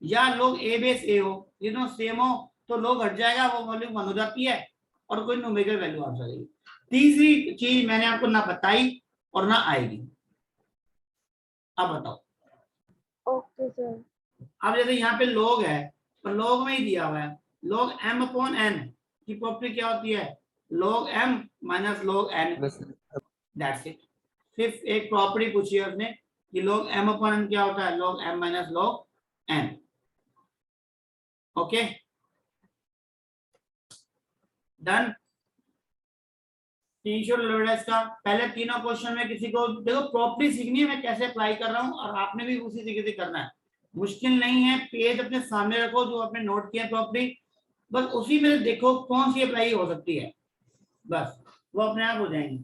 या log a बेस a हो, ये दोनों सेम हो तो log हट जाएगा, वो वैल्यू 1 हो जाती है और कोई न्यूमेरिकल वैल्यू आ जाएगी। तीसरी चीज मैंने आपको ना बताई और ना आएगी, अब बताओ। Okay sir. अब जैसे यहाँ पे log है तो log में ही दिया हुआ है log m अपॉन n की प्रॉपर्टी क्या होती है, log m minus log n, that's it. सिर्फ एक प्रॉपर्टी पूछी है उसने कि log m अपॉन n क्या होता है, log m minus log n। Okay done. इसका पहले तीनों क्वेश्चन में किसी को देखो प्रॉपर्टी सीखनी है मैं कैसे अप्लाई कर रहा हूँ, और आपने भी उसी तरीके से करना है, मुश्किल नहीं है। पेज अपने सामने रखो जो आपने नोट किया प्रॉपर्टी, बस उसी में देखो कौन सी अप्लाई हो सकती है, बस वो अपने आप हो जाएंगी।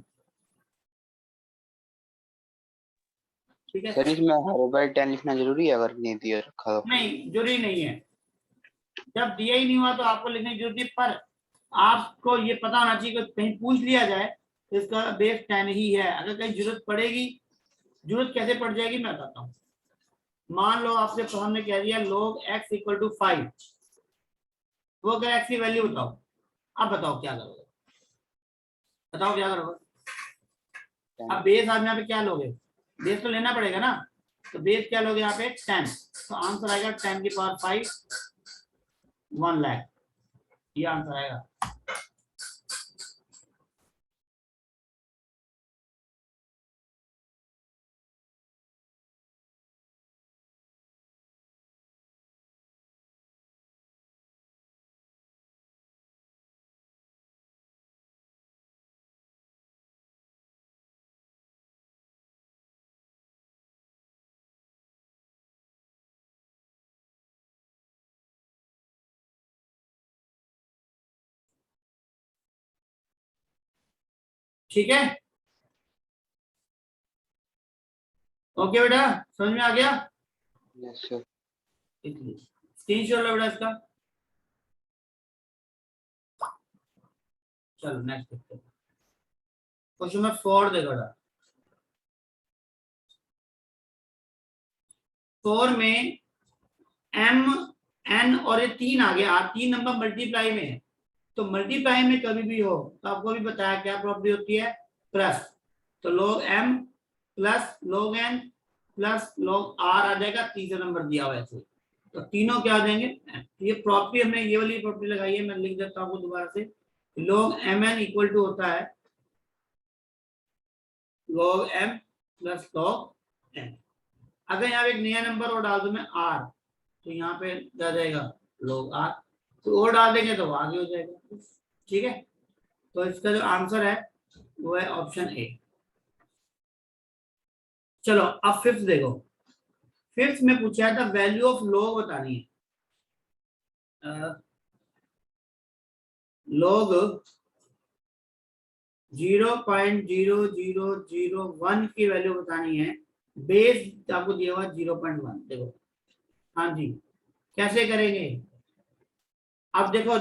ठीक है सर इसमें हर बार 10 लिखना जरूरी है अगर नहीं दिया रखा तो? नहीं जरूरी नहीं है, जब दिया ही नहीं हुआ तो आपको लिखने की जरूरत है, पर आपको ये पता होना चाहिए कि कहीं पूछ लिया जाए तो इसका बेस 10 ही है। अगर कहीं जरूरत पड़ेगी, जरूरत कैसे पड़ जाएगी मैं बताता हूँ। मान लो आपसे हमने कह दिया log x इक्वल टू 5, वो अगर x की वैल्यू बताओ, अब बताओ क्या करोगे, बताओ क्या करोगे। अब बेस आप यहाँ पे क्या लोगे, बेस तो लेना पड़ेगा ना, तो बेस क्या लोगे यहाँ पे 10, तो आंसर आएगा 10 की पावर 5 1 लाख, ये आंसर आएगा। ठीक है ओके बेटा, समझ में आ गया। Yes sir. स्क्रीनशॉट लो बेटा इसका। चलो नेक्स्ट देखते हैं, क्वेश्चन नंबर 4 देखो बेटा। 4 में m n और ये 3 आ गया, 3 नंबर मल्टीप्लाई में है, तो मल्टीप्लाई में कभी भी हो तो आपको अभी बताया क्या प्रॉपर्टी होती है, प्लस, तो log m plus log n plus log r आ जाएगा, तीसरा नंबर दिया हुआ है ऐसे, तो तीनों क्या आ जाएंगे। ये प्रॉपर्टी हमने ये वाली प्रॉपर्टी लगाई है, मैं लिख देता हूँ दोबारा से, log mn इक्वल टू होता है log m plus log n। अगर यहाँ पे एक नया नंबर और डाल दूं मैं r, तो यहाँ पे आ जाएगा log r, तो और डाल देंगे तो आगे हो जाएगा। ठीक है, तो इसका जो आंसर है वो है ऑप्शन ए। चलो अब फिफ्थ देखो, फिफ्थ में पूछा था वैल्यू ऑफ log बतानी है। log 0.0001 की वैल्यू बतानी है, बेस आपको दिया हुआ 0.1। देखो हाँ जी कैसे करेंगे, अब देखो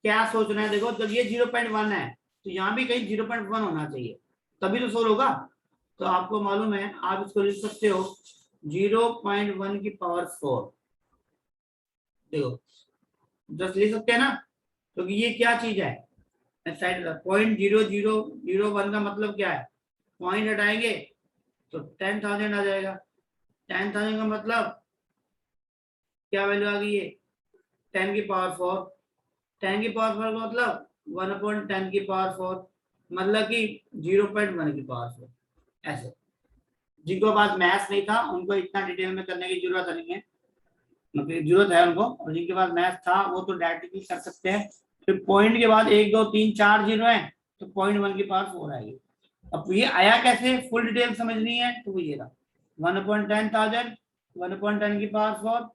क्या सोचना है, देखो जब ये 0.1 है तो यहाँ भी कहीं 0.1 होना चाहिए तभी तो सोल्व होगा। तो आपको मालूम है आप इसको लिख सकते हो 0.1 की पावर 4, देखो जस्ट लिख सकते हैं ना, क्योंकि ये क्या चीज है, साइड 0.0001 का मतलब क्या है, पॉइंट हटाएंगे तो 10,000 आ जाएगा, 10,000 का मतलब क्या वैल्यू आ गई है, 10 की पावर 4, 10 की पावर 4 का मतलब 1/10 की पावर 4, मतलब कि 0.1 की पावर 4। ऐसे जिनको पास मैथ्स नहीं था उनको इतना डिटेल में करने की जरूरत नहीं है, मतलब जरूरत है उनको, और जिनके पास मैथ्स था वो तो डायरेक्टली कर सकते हैं। फिर पॉइंट के बाद 1 2 3 4 जीरो है तो 0.1 की पावर 4 आएगी। अब ये आया कैसे, फुल डिटेल समझनी है तो वो ये रहा 1/10,000 1/10 की पावर 4,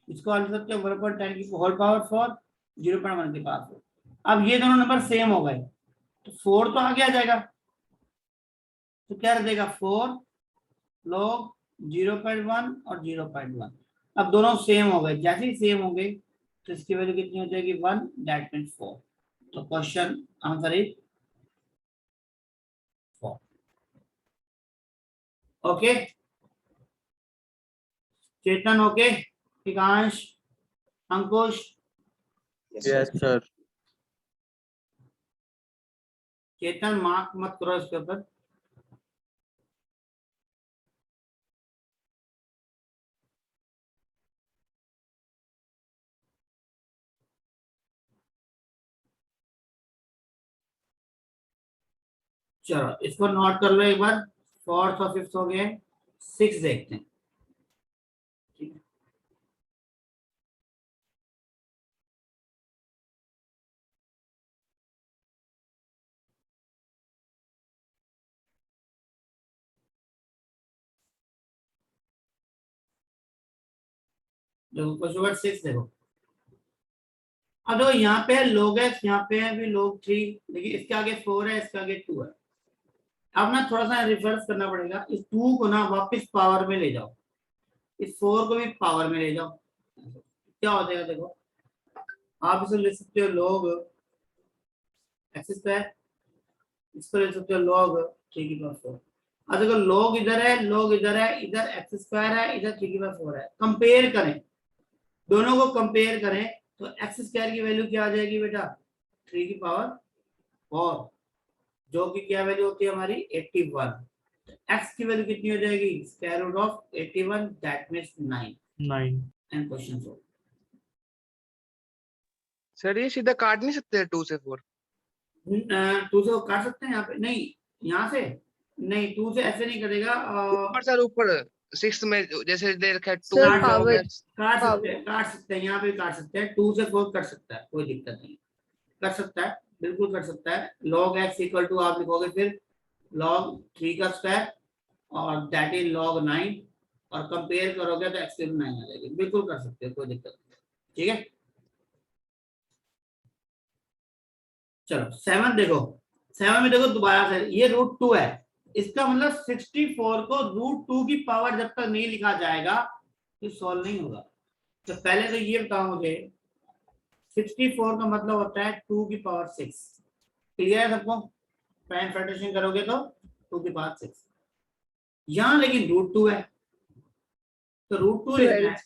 इसको लिख सकते हो 1/10 की होल पावर 4 0.1 की पावर 4। अब ये दोनों नंबर सेम हो गए तो 4 तो आगे आ जाएगा, तो क्या रह देगा 4 log 0.1 और 0.1। अब दोनों सेम हो गए, जैसे ही सेम हो गए तो इसकी वैल्यू कितनी हो जाएगी 1, दैट मींस 4। तो question answer is 4। Okay Chetan, okay Vikansh, Ankush, yes sir. Chetan mark मत करो इसके ऊपर। चलो इसको नोट कर लो एक बार, फोर्थ और फिफ्थ हो गए, सिक्स देखते हैं। ठीक है, देखो क्वेश्चन नंबर 6 देखो। अब देखो यहाँ पे है log x, यहाँ पे है भी log 3, लेकिन इसके आगे 4 है, इसके आगे 2 है। अब ना थोड़ा सा रिवर्स करना पड़ेगा, इस 2 को ना वापस पावर में ले जाओ, इस 4 को भी पावर में ले जाओ, क्या हो जाएगा देखो। आप इसे ले सकते हो log x स्क्वायर, इसको ले सकते हो log 3 की पावर 4। अब देखो log इधर है, log इधर है, इधर x स्क्वायर है, इधर 3 की पावर 4 है। कंपेयर करें, दोनों को कंपेयर करें तो एक्स स्क्वायर की वैल्यू क्या आ जाएगी बेटा, 3 की पावर 4, जो कि क्या वैल्यू होती है हमारी 81। एक्स की वैल्यू कितनी हो जाएगी, square root of 81, that means 9 and question solve. Sir ये सीधा काट नहीं सकते 2 से 4? 2 से काट सकते हैं यहाँ पे, नहीं यहाँ से नहीं, 2 से ऐसे नहीं करेगा, ऊपर सर ऊपर 6 में जैसे दे रखा है 2 सर पावर काट सकते हैं यहाँ पे काट सकते हैं, 2 से 4 कर सकता है, कोई दिक्कत नहीं, कर सकता है, बिल्कुल कर सकता है। log x इक्वल टू आप लिखोगे फिर log 3 का स्क्वायर और दैट इज log 9, और कंपेयर करोगे तो x की 9 आ जाएगी, बिल्कुल कर सकते हो, कोई दिक्कत नहीं। ठीक है, चलो 7 देखो, 7 में देखो दोबारा से ये √2 है, इसका मतलब 64 को √2 की पावर जब तक नहीं लिखा जाएगा तो सॉल्व नहीं होगा। तो पहले तो ये बताओ मुझे, 64 का मतलब होता है 2 की पावर 6। क्लियर है सबको? प्राइम फ्रैक्शन करोगे तो 2 की पावर 6, यहाँ लेकिन √2 है तो √2 लिखना है।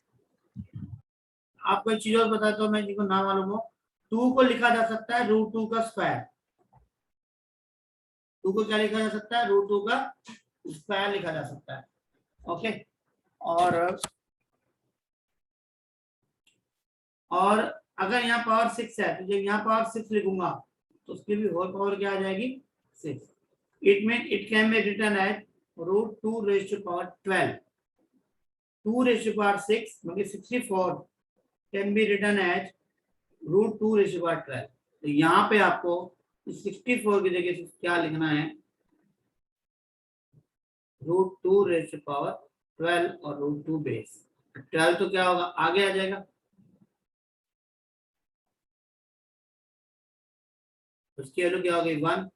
आपको एक चीज और बताता हूँ मैं, जिनको ना मालूम हो, 2 को लिखा जा सकता है √2 का स्क्वायर। 2 को क्या लिखा जा सकता है, √2 का स्क्वायर लिखा जा सकता है। ओके, और अगर यहाँ पावर 6 है तो जब यहाँ पावर 6 लिखूंगा तो उसकी भी होल पावर क्या आ जाएगी, 6। It mean it can be written as √2 raise to power 12, 2 raise to power 6 मतलब 64 can be written as √2 raise to power 12। तो यहाँ पे आपको 64 की जगह क्या लिखना है, √2 रेज़ टू पावर 12 और √2 बेस 12, तो क्या होगा आगे आ जाएगा, उसकी वैल्यू क्या होगी 1।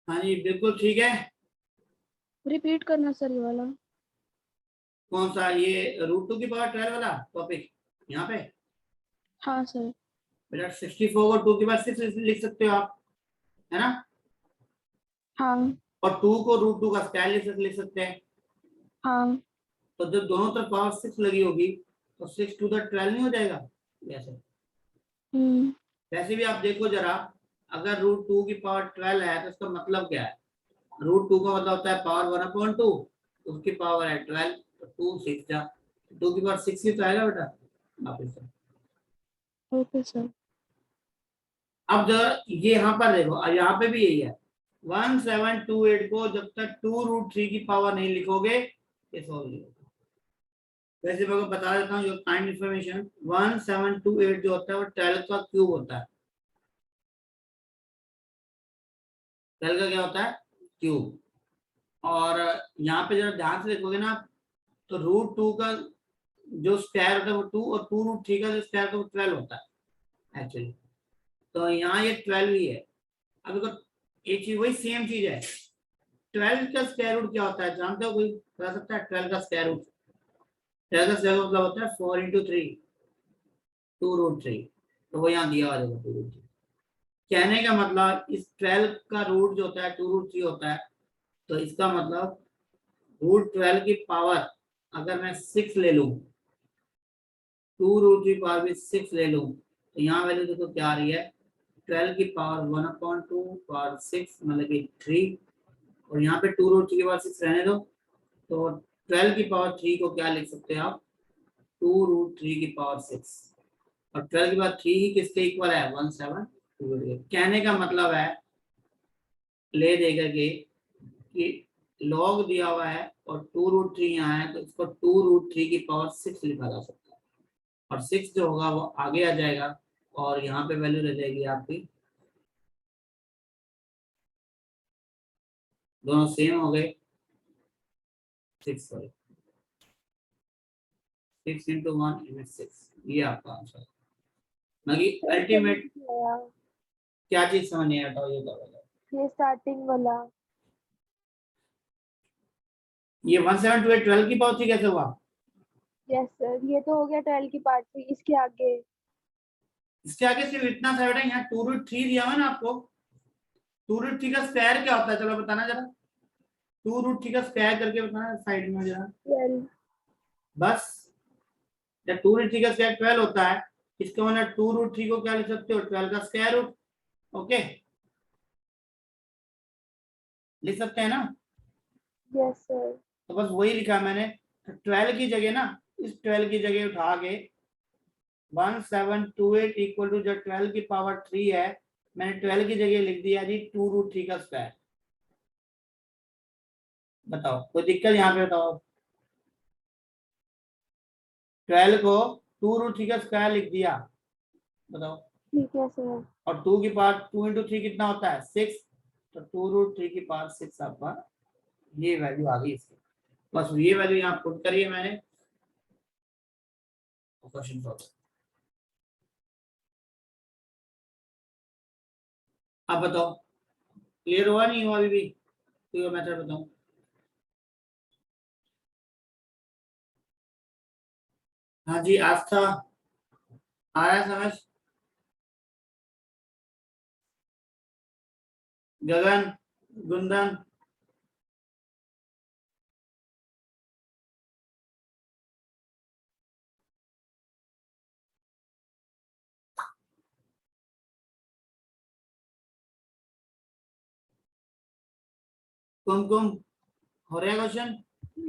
हाँ जी बिल्कुल ठीक है। रिपीट करना सर ये वाला। कौन सा, ये √2 की पावर 12 वाला टॉपिक यहाँ पे? हाँ सर। बेटा 64 को 2 की पावर 6 लिख सकते हो आप, है ना? हाँ और 2 को √2 का स्क्वायर लिख सकते हैं। हाँ तो जब दोनों तरफ पावर 6 लगी होगी तो 6 टू द 12 नहीं हो जाएगा ऐसे? वैसे भी आप देखो जरा, अगर √2 की पावर 12 है तो इसका मतलब क्या है, √2 का मतलब होता है पावर 1/2, उसकी पावर है 12, तो 2 6 जा 2 की पावर 6 ही तो आएगा बेटा वापस से। Okay sir. अब जरा ये यहाँ पर देखो, अब यहाँ पे भी यही है, 1728 को जब तक 2√3 की पावर नहीं लिखोगे ये सॉल्व नहीं होगा। वैसे मैं आपको बता देता हूँ जो काइंड इंफॉर्मेशन, 1728 जो होता है वो 12 का क्यूब होता है। 12 का क्या होता है, क्यूब। और यहाँ पे जरा ध्यान से देखोगे ना तो √2 का जो स्क्वायर होता है वो 2, और 2√3 का जो स्क्वायर होता है वो 12 होता है एक्चुअली। तो यहाँ ये 12 ही है। अब देखो एक चीज वही सेम चीज है, 12 का स्क्वायर रूट क्या होता है जानते हो, कोई बता सकता है? 12 का स्क्वायर रूट, 12 का स्क्वायर मतलब होता है 4 × 3, 2√3, तो वो यहाँ दिया हुआ है 2√3। कहने का मतलब इस 12 का रूट जो होता है 2√3 होता है, तो इसका मतलब √12 की पावर अगर मैं 6 ले लूं, 2√3 पावर भी 6 ले लूं, तो यहाँ वैल्यू देखो क्या आ रही है, 12 की पावर 1/2 पावर 6 मतलब कि 3, और यहाँ पे 2√3 की पावर 6 रहने दो, तो 12 की पावर 3 को क्या लिख सकते हैं आप, 2√3 की पावर 6, और 12 के बाद 3 ही किसके इक्वल है 172। कहने का मतलब है ले देकर के कि लॉग दिया हुआ है और 2√3 यहाँ है तो इसको 2√3 की पावर 6 लिखा जा सकता है और 6 जो होगा वो आगे आ जाएगा और यहाँ पे वैल्यू रह जाएगी आपकी, दोनों सेम हो गए 6 सॉरी 6 into 1 is 6। ये आपका आंसर है। अल्टीमेट क्या चीज समझ नहीं आता ये बताओ। ये स्टार्टिंग वाला ये 172 12 की पावर 3 कैसे हुआ? यस सर, ये तो हो गया 12 की पार्ट 3। इसके आगे इसके आगे सिर्फ इतना सा बेटा, यहाँ 2√3 दिया हुआ है ना आपको। 2√3 का स्क्वायर क्या होता है चलो बताना जरा, 2√3 का स्क्वायर करके बताना साइड में जरा 12। बस। जब 2√3 का स्क्वायर 12 होता है, इसका मतलब 2√3 को क्या लिख सकते हो 12 का स्क्वायर रूट। ओके लिख सकते हैं ना? Yes sir. तो बस वही लिखा मैंने। 12 की जगह ना, इस 12 की जगह उठा के 1728 इक्वल टू जो 12 की पावर 3 है, मैंने 12 की जगह लिख दिया जी 2√3 का स्क्वायर। बताओ कोई दिक्कत यहाँ पे? बताओ 12 को 2√3 का स्क्वायर लिख दिया, बताओ। ठीक है सर। और 2 की पावर 2 into 3 कितना होता है 6, तो 2√3 की पावर 6 आपका ये वैल्यू आ गई इसकी। बस ये वैल्यू यहाँ पुट करिए मैंने, क्वेश्चन सॉल्व। अब बताओ क्लियर हुआ नहीं हुआ अभी भी? तो मेथड बताओ। हाँ जी आस्था आ रहा है समझ? गगन, गुंदन, कुमकुम, हो रहा है क्वेश्चन?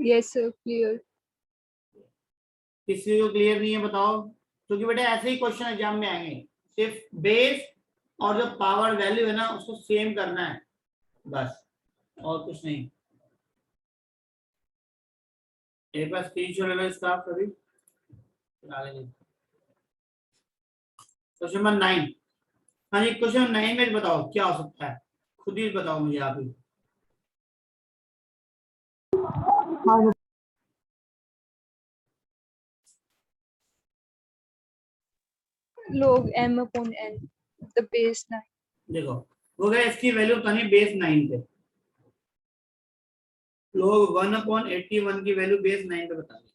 Yes sir clear. किसी को क्लियर नहीं है बताओ, क्योंकि बेटा ऐसे ही क्वेश्चन एग्जाम में आएंगे। सिर्फ बेस और जो पावर वैल्यू है ना उसको सेम करना है बस, और कुछ नहीं। एक बार स्क्रीनशॉट ले लो इसका आप सभी। Question number 9। हाँ जी क्वेश्चन 9 में बताओ क्या हो सकता है, खुद ही बताओ मुझे आप ही। log m/n the base 9। देखो हो गया, इसकी वैल्यू बतानी बेस 9 पे। लोग 1/81 की वैल्यू बेस 9 पे बतानी।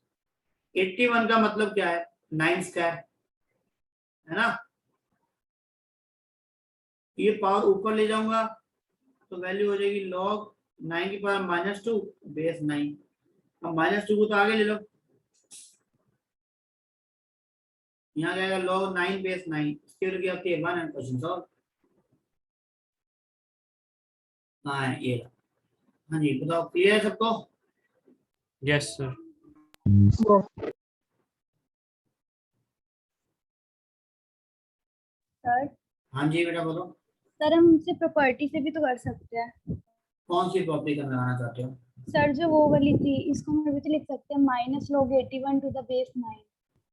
81 का मतलब क्या है 9 स्क्वायर है ना। ये पावर ऊपर ले जाऊंगा तो वैल्यू हो जाएगी log 9 की पावर -2 बेस 9। अब -2 को तो आगे ले लो, यहाँ जाएगा log 9 बेस 9, इसकी वैल्यू क्या होती है 1 एंड क्वेश्चन सॉल्व। हाँ ये, हाँ जी बताओ क्लियर है सबको? Yes sir. सर हाँ जी बेटा बोलो। सर हम इसे प्रॉपर्टी से भी तो कर सकते हैं। कौन सी प्रॉपर्टी का लगाना चाहते हो? सर जो वो वाली थी इसको हम अभी तो लिख सकते हैं -log 81 टू द बेस 9,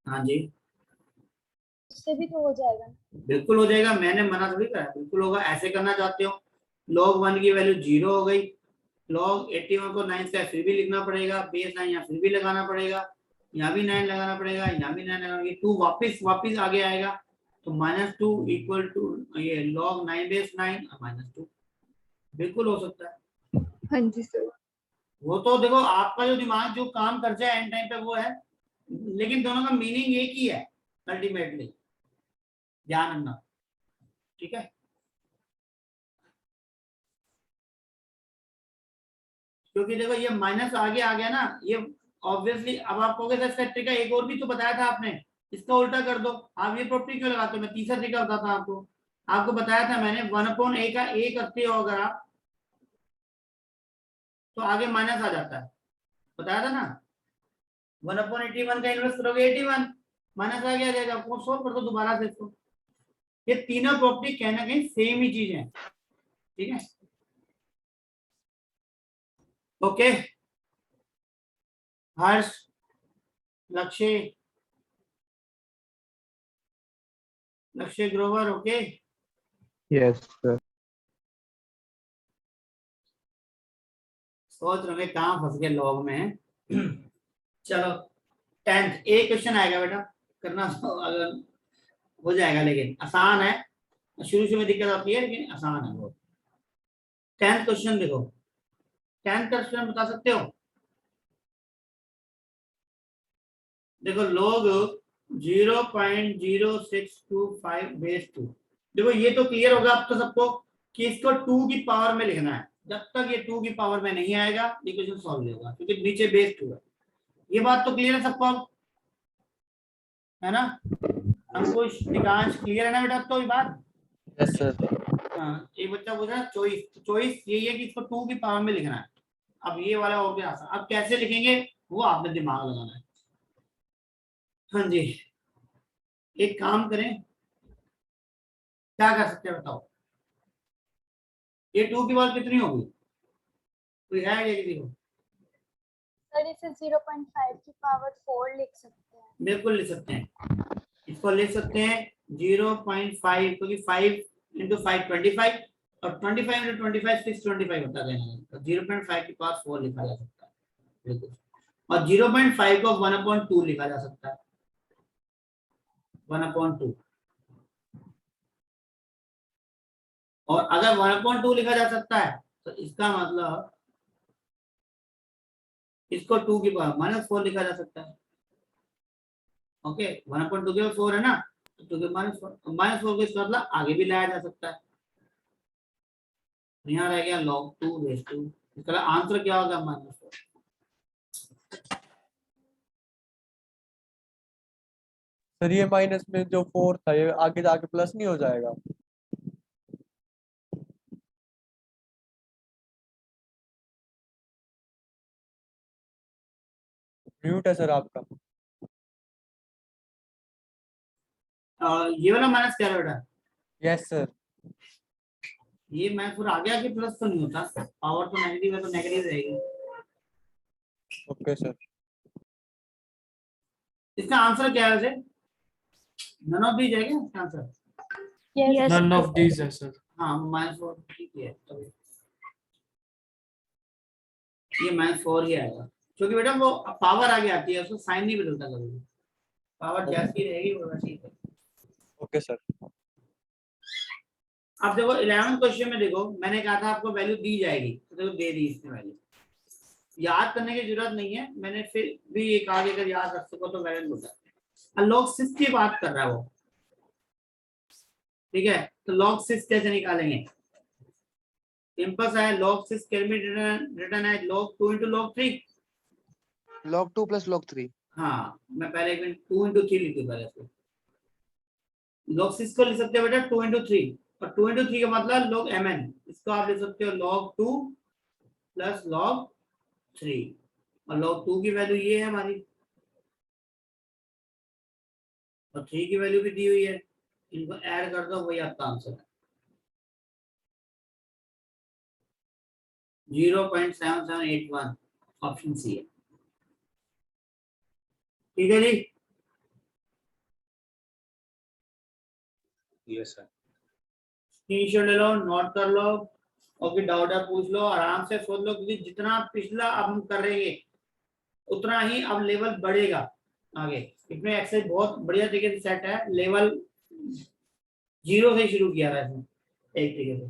हाँ जी उससे भी तो हो जाएगा ना। बिल्कुल हो जाएगा, मैंने मना थोड़ी करा, बिल्कुल होगा। ऐसे करना चाहते हो log 1 की वैल्यू 0 हो गई, log 81 को 9 से फिर भी लिखना पड़ेगा, बेस 9 यहाँ फिर भी लगाना पड़ेगा, यहाँ भी 9 लगाना पड़ेगा, यहाँ भी 9 लगाना, 2 वापिस आगे आएगा तो -2 इक्वल टू ये log 9 बेस 9 -2 बिल्कुल हो सकता है। हाँ जी सर। वो तो देखो आपका जो दिमाग जो काम कर जाए एंड टाइम पे वो है, लेकिन दोनों का मीनिंग एक ही है अल्टीमेटली, ध्यान रखना ठीक है। क्योंकि देखो ये माइनस आगे आ गया ना, ये ऑब्वियसली अब आप कहोगे सर इसका तरीका एक और भी तो बताया था आपने, इसका उल्टा कर दो। आप ये प्रॉपर्टी क्यों लगाते हो? मैं तीसरा तरीका बताता था आपको बताया था मैंने 1/a का a करते हो अगर आप तो आगे माइनस आ जाता है, बताया था ना। 1/81 का इनवर्स करोगे 81, माइनस आ गया जाएगा, आपको सोल्व कर दो दोबारा से इसको। ये तीनों प्रॉपर्टी कहीं ना कहीं सेम ही चीज है, ठीक है। ओके हर्ष, लक्ष्य ग्रोवर, ओके। Yes sir. सोच रहे कहाँ फंस गए लॉग में। चलो 10th एक क्वेश्चन आएगा बेटा, करना तो अगर हो जाएगा, लेकिन आसान है, शुरू में दिक्कत आती है लेकिन आसान है बहुत। 10th क्वेश्चन देखो, 10th क्वेश्चन बता सकते हो? देखो log 0.0625 बेस 2। देखो ये तो क्लियर होगा अब तो सबको कि इसको 2 की पावर में लिखना है। जब तक ये 2 की पावर में नहीं आएगा ये क्वेश्चन सॉल्व नहीं होगा, क्योंकि नीचे बेस 2 है। ये बात तो क्लियर है सबको, है ना? अंकुश, निकांश, क्लियर है ना बेटा तो ये बात? Yes sir. हाँ, एक बच्चा पूछ रहा है चॉइस, तो चॉइस यही है कि इसको 2 की पावर में लिखना है। अब ये वाला हो गया आसान, अब कैसे लिखेंगे वो आपने दिमाग लगाना है। हाँ जी, एक काम करें, क्या कर सकते हैं बताओ? ये 2 की पावर कितनी होगी, कोई है आइडिया किसी को? सर इसे 0.5 की पावर 4 लिख सकते हैं। बिल्कुल लिख सकते हैं, इसको लिख सकते हैं 0.5, क्योंकि 5 इंटू 5 25 और 25 इंटू 25 625 होता है, तो 0.5 की पावर 4 लिखा जा सकता है। बिल्कुल, और 0.5 को 1/2 लिखा जा सकता है, 1/2। और अगर 1/2 लिखा जा सकता है तो इसका मतलब इसको 2 की पावर -4 लिखा जा सकता है। ओके, 1/2 के 4 है ना, तो 2 के -4 को इसका मतलब आगे भी लाया जा सकता है। यहाँ रह गया log 2 बेस 2, इसका आंसर क्या होगा -4। सर ये माइनस में जो 4 था ये आगे जाके प्लस नहीं हो जाएगा? म्यूट है सर आपका। ये वाला माइनस क्या है बेटा? Yes sir. ये -4 आगे आगे प्लस तो नहीं होता, पावर तो नेगेटिव है तो नेगेटिव रहेगी। Okay sir. इसका आंसर क्या है वैसे? नन ऑफ दीज है क्या इसका answer? Yes None of these है सर। हाँ -4 ठीक है, तो ये -4 ही आएगा, क्योंकि बेटा वो पावर आगे आती है, उसको साइन नहीं बदलता कभी, पावर जैसी रहेगी वो वैसी है। Okay sir. अब देखो 11 क्वेश्चन में देखो, मैंने कहा था आपको वैल्यू दी जाएगी, तो देखो दे दी इसने वैल्यू। याद करने की जरूरत नहीं है, मैंने फिर भी एक आगे अगर याद रख सको तो वैल्यू होता है। log 6 की बात कर रहा है वो, ठीक है, तो log 6 कैसे निकालेंगे? सिंपल सा है, log 6 can be written as log 2 into log 3। log 2 plus log 3। हाँ, मैं पहले एक मिनट 2 into 3 लिख दूं पहले इसको। log 6 को लिख सकते हो बेटा 2 into 3, और 2 into 3 का मतलब log mn, इसको आप लिख सकते हो log 2 plus log 3, और log 2 की वैल्यू ये है हमारी, और 3 की वैल्यू भी दी हुई है, इनको ऐड कर दो वही आपका आंसर है 0.7781, ऑप्शन सी है। ठीक है जी, यस सर। स्क्रीनशॉट ले लो, नोट कर लो, और फिर डाउट है पूछ लो, आराम से सोच लो, क्योंकि जितना पिछला अब हम कर रहे हैं उतना ही अब लेवल बढ़ेगा आगे। इसमें एक्सरसाइज बहुत बढ़िया तरीके से सेट है, लेवल 0 से शुरू किया था इसमें एक तरीके से।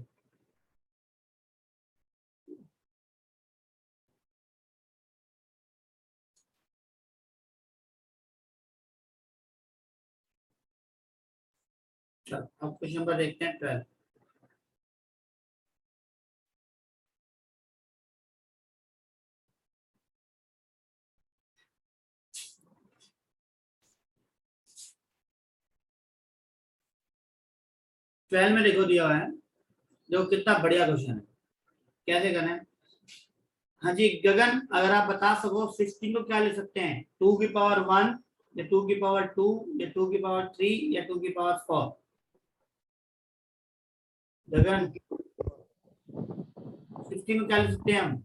चलो अब क्वेश्चन नंबर देखते हैं 12। में देखो दिया हुआ है, देखो कितना बढ़िया क्वेश्चन है, कैसे करना है। हाँ जी गगन, अगर आप बता सको 16 को क्या ले सकते हैं? 2 की पावर 1 या 2 की पावर 2 या 2 की पावर 3 या 2 की पावर 4? गगन 16 को क्या लिख सकते हैं हम?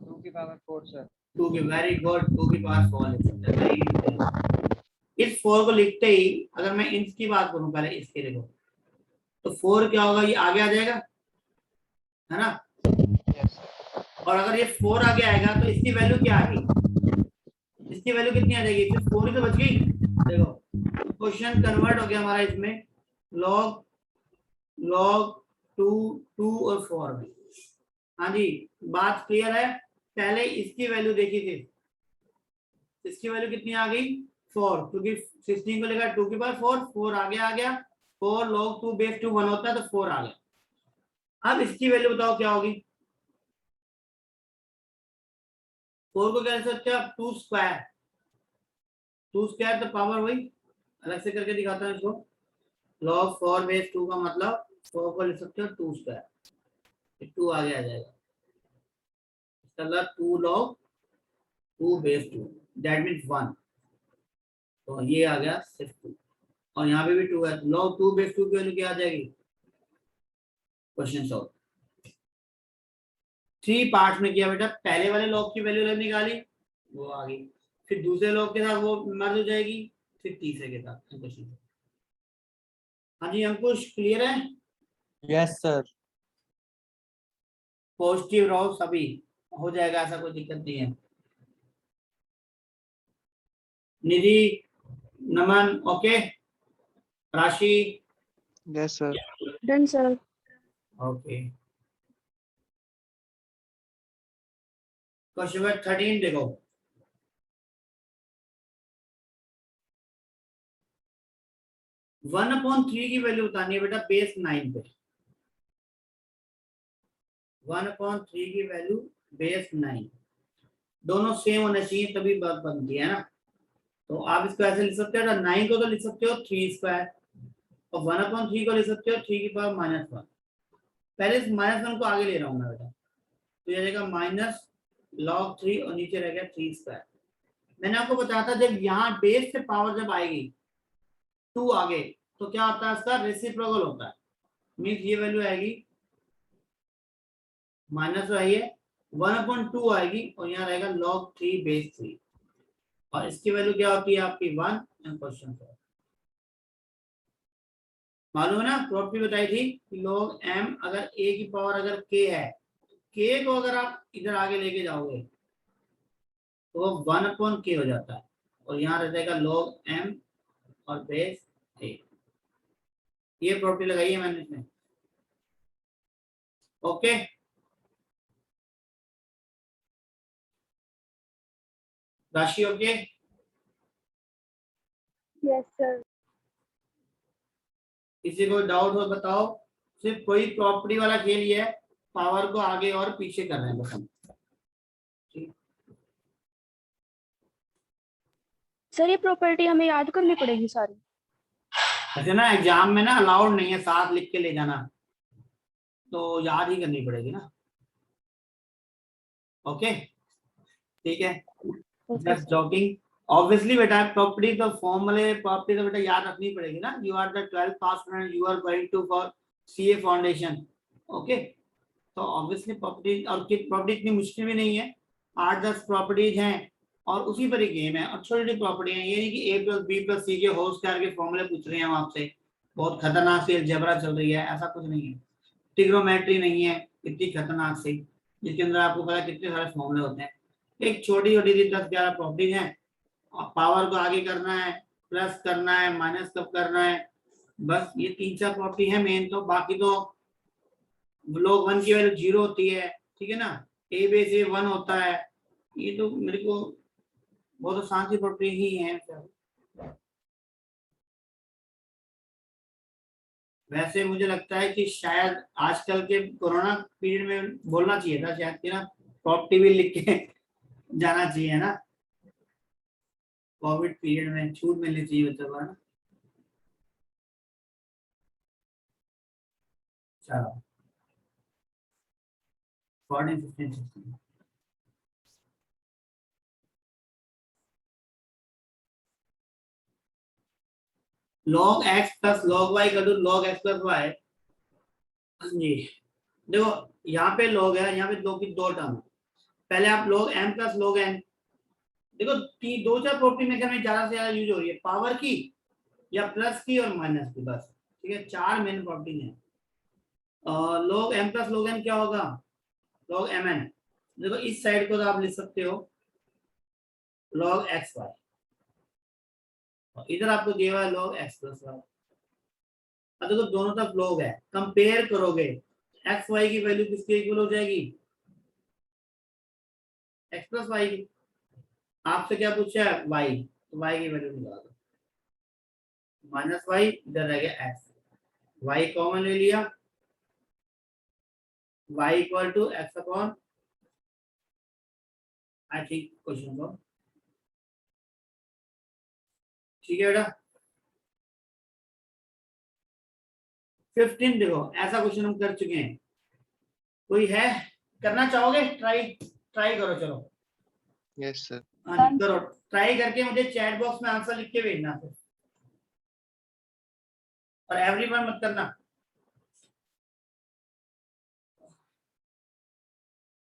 2 की पावर 4 सर। 2 की, वेरी गुड, 2 की पावर 4 लिख सकते हैं। very good। इस 4 को लिखते ही अगर मैं इंच की बात करूं, पहले इसके देखो, तो 4 क्या होगा, ये आगे आ जाएगा, है ना? और अगर ये 4 आगे आएगा तो इसकी वैल्यू क्या आ गई? इसकी वैल्यू कितनी आ जाएगी? सिर्फ 4 ही तो बच गई। देखो क्वेश्चन कन्वर्ट हो गया हमारा इसमें लॉग लॉग 2 2 और 4 में। हाँ जी, बात क्लियर है? पहले इसकी वैल्यू देखी थी, इसकी वैल्यू कितनी आ गई? 4, क्योंकि 16 को लेकर 2 की पावर 4, 4 आगे आ गया, 4 log 2 बेस 2 1 होता है तो 4 आ गया। अब इसकी वैल्यू बताओ क्या होगी? 4 को क्या लिख सकते हो आप? 2 स्क्वायर, 2 स्क्वायर तो पावर वही, अलग से करके दिखाता हूँ इसको। log 4 बेस 2 का मतलब 4 को लिख सकते हो 2 स्क्वायर, 2 आगे आ जाएगा, इसका मतलब 2 log 2 बेस 2, दैट मीन्स 1, तो ये आ गया सिर्फ 2, और यहाँ पे भी 2 है, log 2 बेस 2 की वैल्यू क्या आ जाएगी? Question solve. 3 पार्ट में किया बेटा, पहले वाले लॉग की वैल्यू निकाली, वो आ गई, फिर दूसरे लॉग के साथ वो मर्ज हो जाएगी, फिर तीसरे के साथ। क्वेश्चन, हाँ जी अंकुश क्लियर है? Yes sir. पॉजिटिव रहो सभी, हो जाएगा, ऐसा कोई दिक्कत नहीं है। निधि, नमन, ओके, राशि, yes sir. Done sir. Okay. Question number 13 देखो, 1/3 की वैल्यू बतानी है बेटा बेस 9 पे। 1/3 की वैल्यू बेस 9, दोनों सेम होने चाहिए तभी बात बनती है ना। तो आप इसको ऐसे लिख सकते हो, 9 को तो लिख सकते हो 3 स्क्वायर, और 1/3 को लिख सकते हो 3 की पावर -1। पहले इस -1 को आगे ले रहा हूँ मैं बेटा, तो ये रहेगा माइनस log 3 और नीचे रह गया 3 स्क्वायर। मैंने आपको बताया था जब यहाँ बेस से पावर जब आएगी 2 आगे, तो क्या होता है, इसका रेसिप्रोकल होता है, मीन्स ये वैल्यू आएगी माइनस आई है 1/2 आएगी, और यहाँ रहेगा log 3 बेस 3, और इसकी वैल्यू क्या होती है आपकी 1। क्वेश्चन मालूम है ना, प्रॉपर्टी बताई थी कि log m अगर a की पावर अगर k है, k को अगर आप इधर आगे लेके जाओगे तो वो 1/k हो जाता है, और यहाँ रह जाएगा log m और बेस a। ये प्रॉपर्टी लगाई है मैंने इसमें, ओके। राशि ओके? Yes sir. किसी को डाउट हो बताओ, सिर्फ कोई प्रॉपर्टी वाला खेल ये है, पावर को आगे और पीछे कर रहे हैं बस हम। सर ये प्रॉपर्टी हमें याद करनी पड़ेगी सारी? ऐसे ना एग्जाम में ना अलाउड नहीं है साथ लिख के ले जाना, तो याद ही करनी पड़ेगी ना, ओके ठीक है। ओके जस्ट जॉकिंग, ऑब्वियसली बेटा प्रॉपर्टी तो फॉर्मूले प्रॉपर्टी तो बेटा याद रखनी पड़ेगी ना। You are the 12th pass student, you are going to for CA foundation, okay. तो ऑब्वियसली प्रॉपर्टी, और प्रॉपर्टी इतनी मुश्किल भी नहीं है, 8-10 प्रॉपर्टीज हैं और उसी पर ही गेम है, और छोटी छोटी प्रॉपर्टी है, ये नहीं कि a + b + c के होल स्क्वायर के फॉर्मूले पूछ रहे हैं हम आपसे, बहुत खतरनाक सी अलजेब्रा चल रही है, ऐसा कुछ नहीं है। ट्रिग्नोमेट्री नहीं है इतनी खतरनाक सी, जिसके अंदर आपको पता है कितने सारे फॉर्मूले होते हैं। एक छोटी छोटी 10-11 प्रॉपर्टीज हैं, और पावर को आगे करना है, प्लस करना है, माइनस कब करना है, बस ये 3-4 प्रॉपर्टी है मेन। तो बाकी तो log 1 की वैल्यू 0 होती है, ठीक है ना, a बेस a 1 होता है, ये तो मेरे को बहुत आसान सी प्रॉपर्टी ही है। वैसे मुझे लगता है कि शायद आजकल के कोरोना पीरियड में बोलना चाहिए था शायद कि ना, प्रॉपर्टी भी लिख के जाना चाहिए ना, कोविड पीरियड में छूट मिलनी चाहिए बच्चों को, है ना। चलो 14, 15, 16 log x plus log y का log x प्लस y। जी देखो यहाँ पे log है, यहाँ पे दो की दो टर्म। पहले आप log m plus log n, देखो दो चार प्रॉपर्टी मेकर में ज्यादा से ज्यादा यूज हो रही है, पावर की या प्लस की और माइनस की, बस ठीक है, चार मेन प्रॉपर्टी है। log m plus log n क्या होगा, log mn। देखो इस साइड को तो आप लिख सकते हो log x y, इधर आपको दिया हुआ है log x प्लस y। अब देखो दोनों तरफ log है, कंपेयर करोगे x y की वैल्यू किसके इक्वल हो जाएगी, x प्लस y की। आपसे क्या पूछा है y, तो y की वैल्यू निकाल दो, माइनस y, इधर रह गया x, y कॉमन ले लिया, y equal to x upon, I think question को ठीक है बेटा। 15 देखो ऐसा क्वेश्चन हम कर चुके हैं, कोई है करना चाहोगे, ट्राई करो, चलो यस सर। हाँ जी करो, ट्राई करके मुझे चैट बॉक्स में आंसर लिख के भेजना फिर, और एवरीवन मत करना।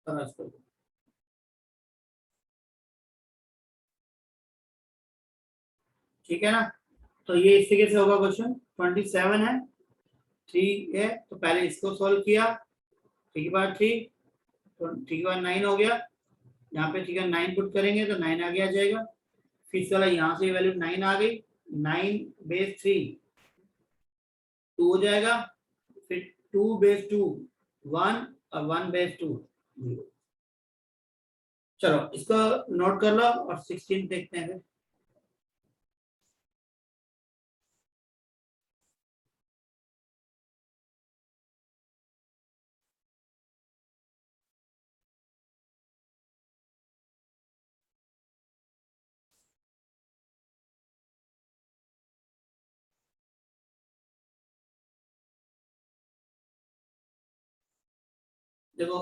करो इसको। ठीक है ना, तो ये इस तरीके से होगा क्वेश्चन। 27 है, 3 है, तो पहले इसको सॉल्व किया, ठीक है बाद 3, ठीक है बाद 9 हो गया, यहाँ पे ठीक है 9 पुट करेंगे तो 9 आगे आ जाएगा, फिर चला यहाँ से वैल्यू 9 आ गई, 9 बेस 3 2 हो जाएगा, फिर 2 बेस 2 1 और 1 बेस 2 0। चलो इसको नोट कर लो और 16 देखते हैं फिर। देखो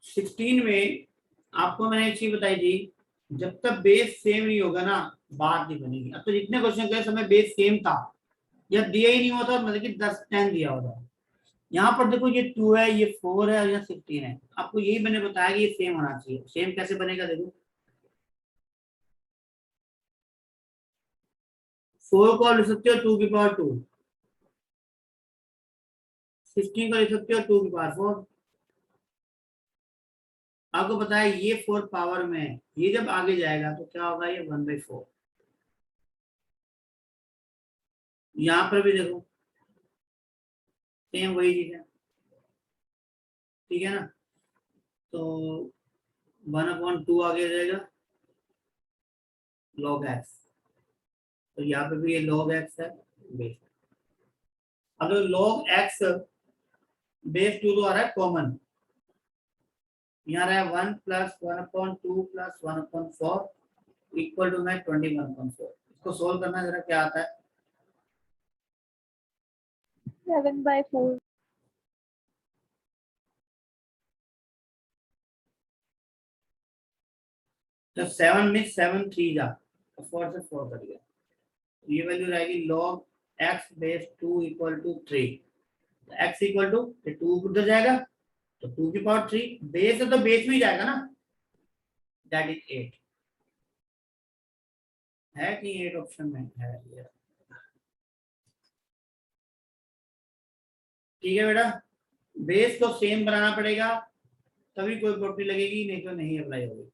16 में आपको मैंने एक चीज बताई थी, जब तक बेस सेम नहीं होगा ना बात नहीं बनेगी। अब तो जितने क्वेश्चन के समय बेस सेम था या दिया ही नहीं होता, मतलब कि 10 10 दिया होता। यहाँ पर देखो ये 2 है, ये 4 है और ये 16 है, आपको यही मैंने बताया कि ये सेम होना चाहिए। सेम कैसे बनेगा, देखो 4 को लिख सकते हो 2 की पावर 2, 16 को लिख सकते हो 2 की पावर 4। आपको पता है ये 4 पावर में है, ये जब आगे जाएगा तो क्या होगा, ये 1/4। यहाँ पर भी देखो सेम वही चीज है, ठीक है ना, तो 1/2 आगे जाएगा log x, तो यहाँ पे भी ये log x है बेस। अब log x बेस 2 तो आ रहा है कॉमन, यहाँ रहा है 1 प्लस 1/2 प्लस 1/4 इक्वल टू में 21/4। इसको सोल्व करना जरा क्या आता है, 7/4। तो 7 में 7 3 जा, 4 से 4 कट गया, ये वैल्यू रहेगी log x base 2 equal to 3। x equal to 2 उधर जाएगा तो 2 की पावर 3, बेस है तो बेस में ही जाएगा ना, दैट इज 8 है कि 8 ऑप्शन में है ये। ठीक है बेटा, बेस को सेम बनाना पड़ेगा तभी कोई प्रॉपर्टी लगेगी, नहीं तो नहीं अप्लाई होगी।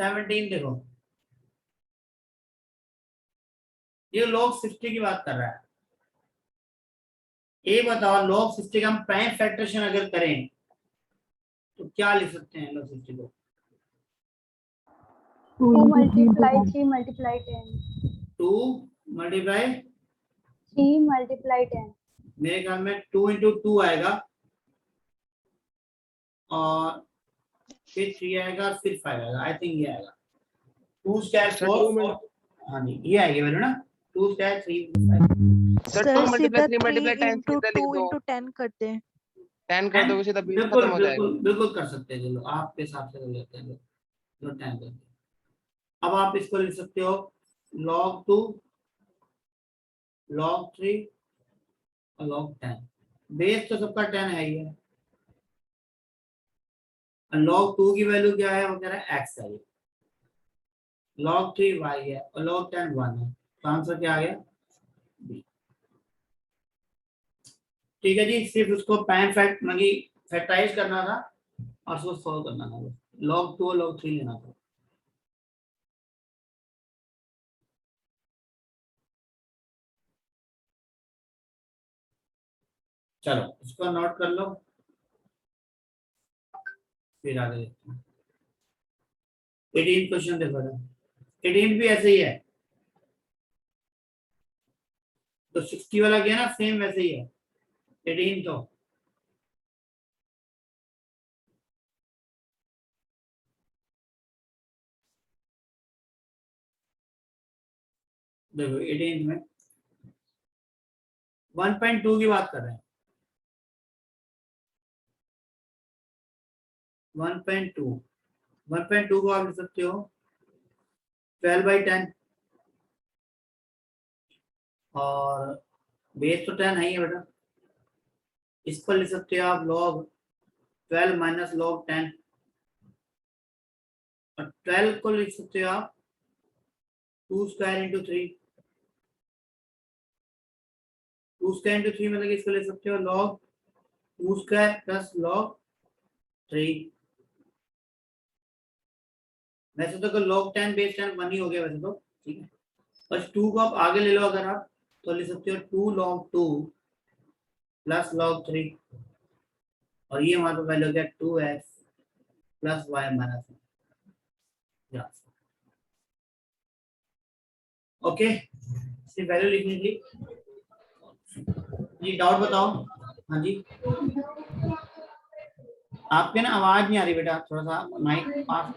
देखो ये log 60 की बात कर रहा है, ये बताओ log 60 का हम प्राइम फैक्टरेशन अगर करें तो क्या लिख सकते हैं log 60 को, 2 multiply 3 multiply 10, 2 मल्टीप्लाई 3 multiply 10, मेरे ख्याल में 2 into 2 आएगा और फिर 3 आएगा फिर 5 आएगा, आई थिंक ये आएगा 2 स्क्वायर 4। हाँ जी ये आएगी वैल्यू ना, 2 स्क्वायर 3 5। सर 2 multiply 3 multiply 10 सीधा लिख दो। 10 करते हैं। 10 कर दोगे सीधा बेस बिल्कुल खत्म हो जाएगा। बिल्कुल बिल्कुल कर सकते हैं, चलो आपके हिसाब से कर लेते हैं, चलो 10 करते हैं। अब आप इसको लिख सकते हो log 2 log 3 और log 10। बेस तो सबका 10 है ही है, और log 2 की वैल्यू क्या है, वो कह रहा है x है, log 3 y है और log 10 1 है, तो आंसर क्या आ गया B। ठीक है जी, सिर्फ उसको पैन फैक्ट मतलब फैक्टराइज करना था और उसको सॉल्व करना था, log 2 और log 3 लेना था। चलो इसको नोट कर लो, फिर आगे देखते हैं। 18 क्वेश्चन देखो, 18 भी ऐसे ही है, तो 60 वाला क्या है ना, सेम वैसे ही है 18 तो। देखो 18 में 1.2 की बात कर रहे हैं, 1.2 1.2 को आप लिख सकते हो 12/10, और बेस तो 10 है ही है बेटा, इस पर लिख सकते हो आप log 12 माइनस log 10, और 12 को लिख सकते हो आप 2 स्क्वायर इंटू 3, 2 स्क्वायर इंटू 3 मतलब कि इसको लिख सकते हो log 2 स्क्वायर प्लस log 3। वैसे तो log 10 बेस 10 1 ही हो गया वैसे तो, ठीक है, बस 2 को आप आगे ले लो अगर आप, तो लिख सकते हो 2 log 2 प्लस log 3, और ये हमारे वैल्यू हो गया 2x plus y minus 1। Okay, सिर्फ वैल्यू लिखनी थी जी। डाउट बताओ। हाँ जी, आपके ना आवाज नहीं आ रही बेटा, थोड़ा सा माइक पास।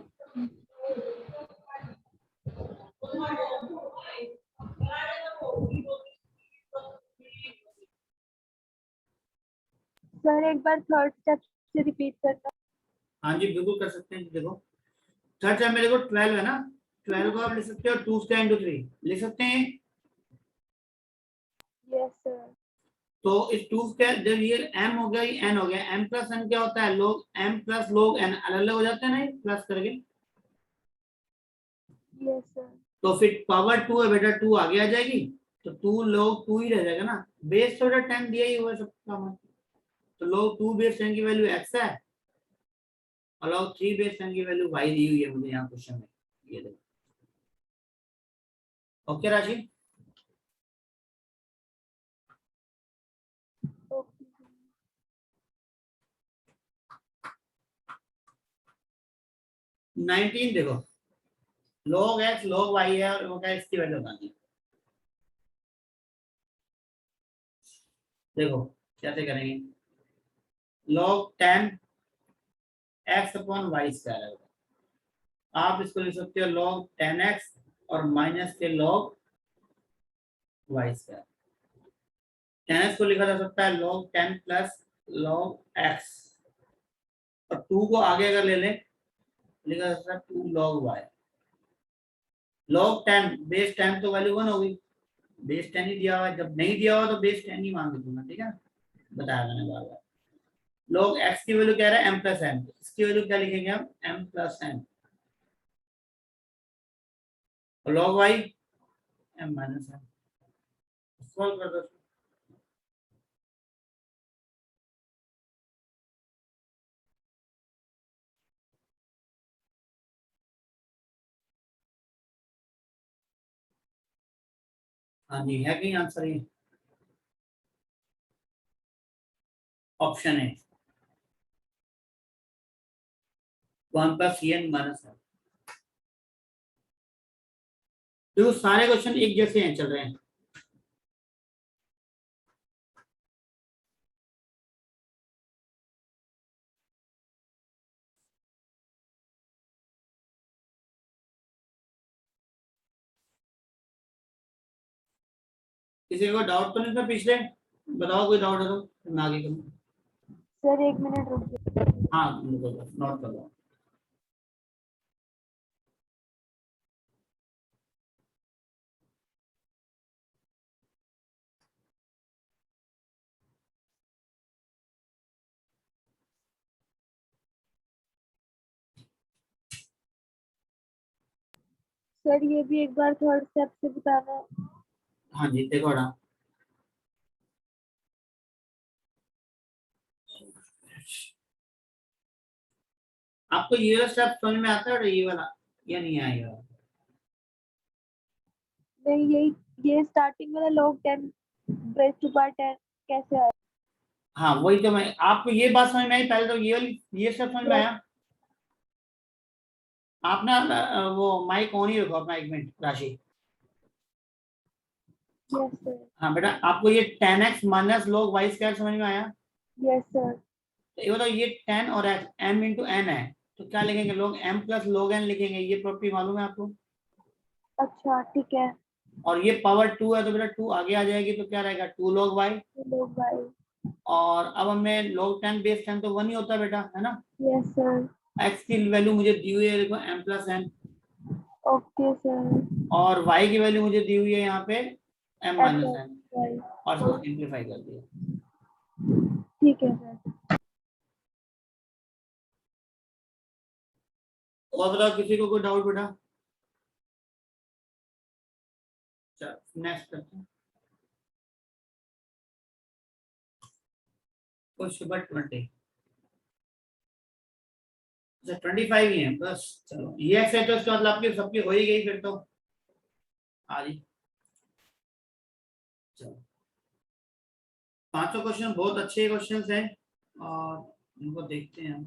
सर एक बार थर्ड स्टेप से रिपीट करना। हाँ जी बिल्कुल कर सकते हैं, देखो थर्ड टाइम मेरे को 12 है ना, 12 को आप लिख सकते हो 2 स्क्वायर इंटू 3 लिख सकते हैं, यस सर। तो इस 2 स्क्वायर जब ये m हो गया, ये n हो गया, m प्लस n क्या होता है, log m plus log n अलग अलग हो जाते हैं ना प्लस करके, यस सर। तो फिर पावर 2 है बेटा, 2 आगे आ जाएगी, तो 2 log 2 ही रह जाएगा ना, बेस तो बेटा 10 दिया ही हुआ है सबका, तो log 2 बेस 10 की वैल्यू x है, और log 3 बेस 10 की वैल्यू y दी हुई है मुझे यहाँ क्वेश्चन में, ये देखो। ओके राशि, ओके। 19 देखो log x log y है और वो क्या इसकी वैल्यू बतानी है, देखो कैसे करेंगे, log 10 x upon y square है, आप इसको लिख सकते हो log 10x और माइनस के log y स्क्वायर, 10x को लिखा जा सकता है log 10 प्लस log x, और 2 को आगे अगर ले लें लिखा जा सकता है 2 log y, log 10 बेस 10 तो वैल्यू 1 होगी, बेस 10 ही दिया हुआ है, जब नहीं दिया हुआ तो बेस 10 ही मान के दूंगा, ठीक है, बताया मैंने बार बार। log x की वैल्यू क्या है m प्लस n, इसकी वैल्यू क्या लिखेंगे हम m प्लस n, और log y m minus n, solve कर दो। हाँ जी, है कहीं आंसर, ये ऑप्शन है 1 प्लस n माइनस है। देखो सारे क्वेश्चन एक जैसे हैं, चल रहे हैं, किसी को डाउट तो नहीं था पिछले, बताओ कोई डाउट है तो मैं आगे करूँ। सर 1 मिनट रुक जाइए। हाँ नोट कर लो। सर ये भी एक बार थर्ड स्टेप से बताना है। हाँ जी देखो ना, आपको ये वाला स्टेप समझ में आता है ये वाला या नहीं आएगा? नहीं ये स्टार्टिंग वाला log 10 रेज़ टू पावर 10 कैसे आया? हाँ वही तो मैं आपको ये बात समझ में आई, पहले तो ये वाली ये स्टेप समझ में आया। आप ना वो माइक ऑन ही रखो अपना, 1 मिनट राशि। Yes sir. हाँ बेटा, आपको ये 10x minus log y square समझ में आया? Yes sir. ये बताओ, ये 10 और x m इंटू n है, तो क्या लिखेंगे? log m plus log n लिखेंगे। ये प्रॉपर्टी मालूम है आपको? अच्छा ठीक है। और ये पावर 2 है तो बेटा 2 आगे आ जाएगी, तो क्या रहेगा? 2 log y। log y। और अब हमें log 10 बेस 10 तो 1 ही होता है बेटा, है ना? Yes sir. x की वैल्यू मुझे दी हुई है, देखो m plus n। Okay sir. और y की वैल्यू मुझे दी हुई है यहाँ पे m माइनस n। y। और इसको सिंप्लीफाई कर दिया। ठीक है सर। और बताओ, किसी को कोई डाउट बेटा? चलो नेक्स्ट करते हैं। Question number 20। अच्छा 25 ही है बस। चलो ये एक्सरसाइज तो इसका मतलब आपकी सबकी हो ही गई फिर तो। हाँ जी चलो, पांचों क्वेश्चन बहुत अच्छे क्वेश्चंस हैं और इनको देखते हैं हम।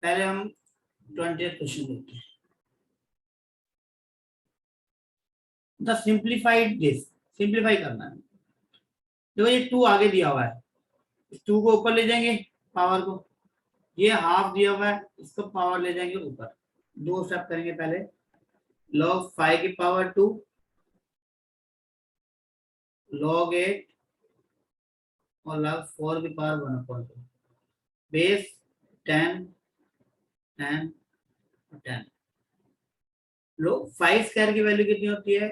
पहले हम 20th क्वेश्चन देखते हैं। द सिंप्लीफाइड दिस, सिंप्लीफाई करना है। देखो ये 2 आगे दिया हुआ है, इस 2 को ऊपर ले जाएंगे पावर को। ये हाफ दिया हुआ है, इसको पावर ले जाएंगे ऊपर। 2 स्टेप करेंगे पहले। log 5 की पावर 2, log 8 और log 4 की पावर 1/2। बेस 10 10 10। लो 5 स्क्वायर की वैल्यू कितनी होती है?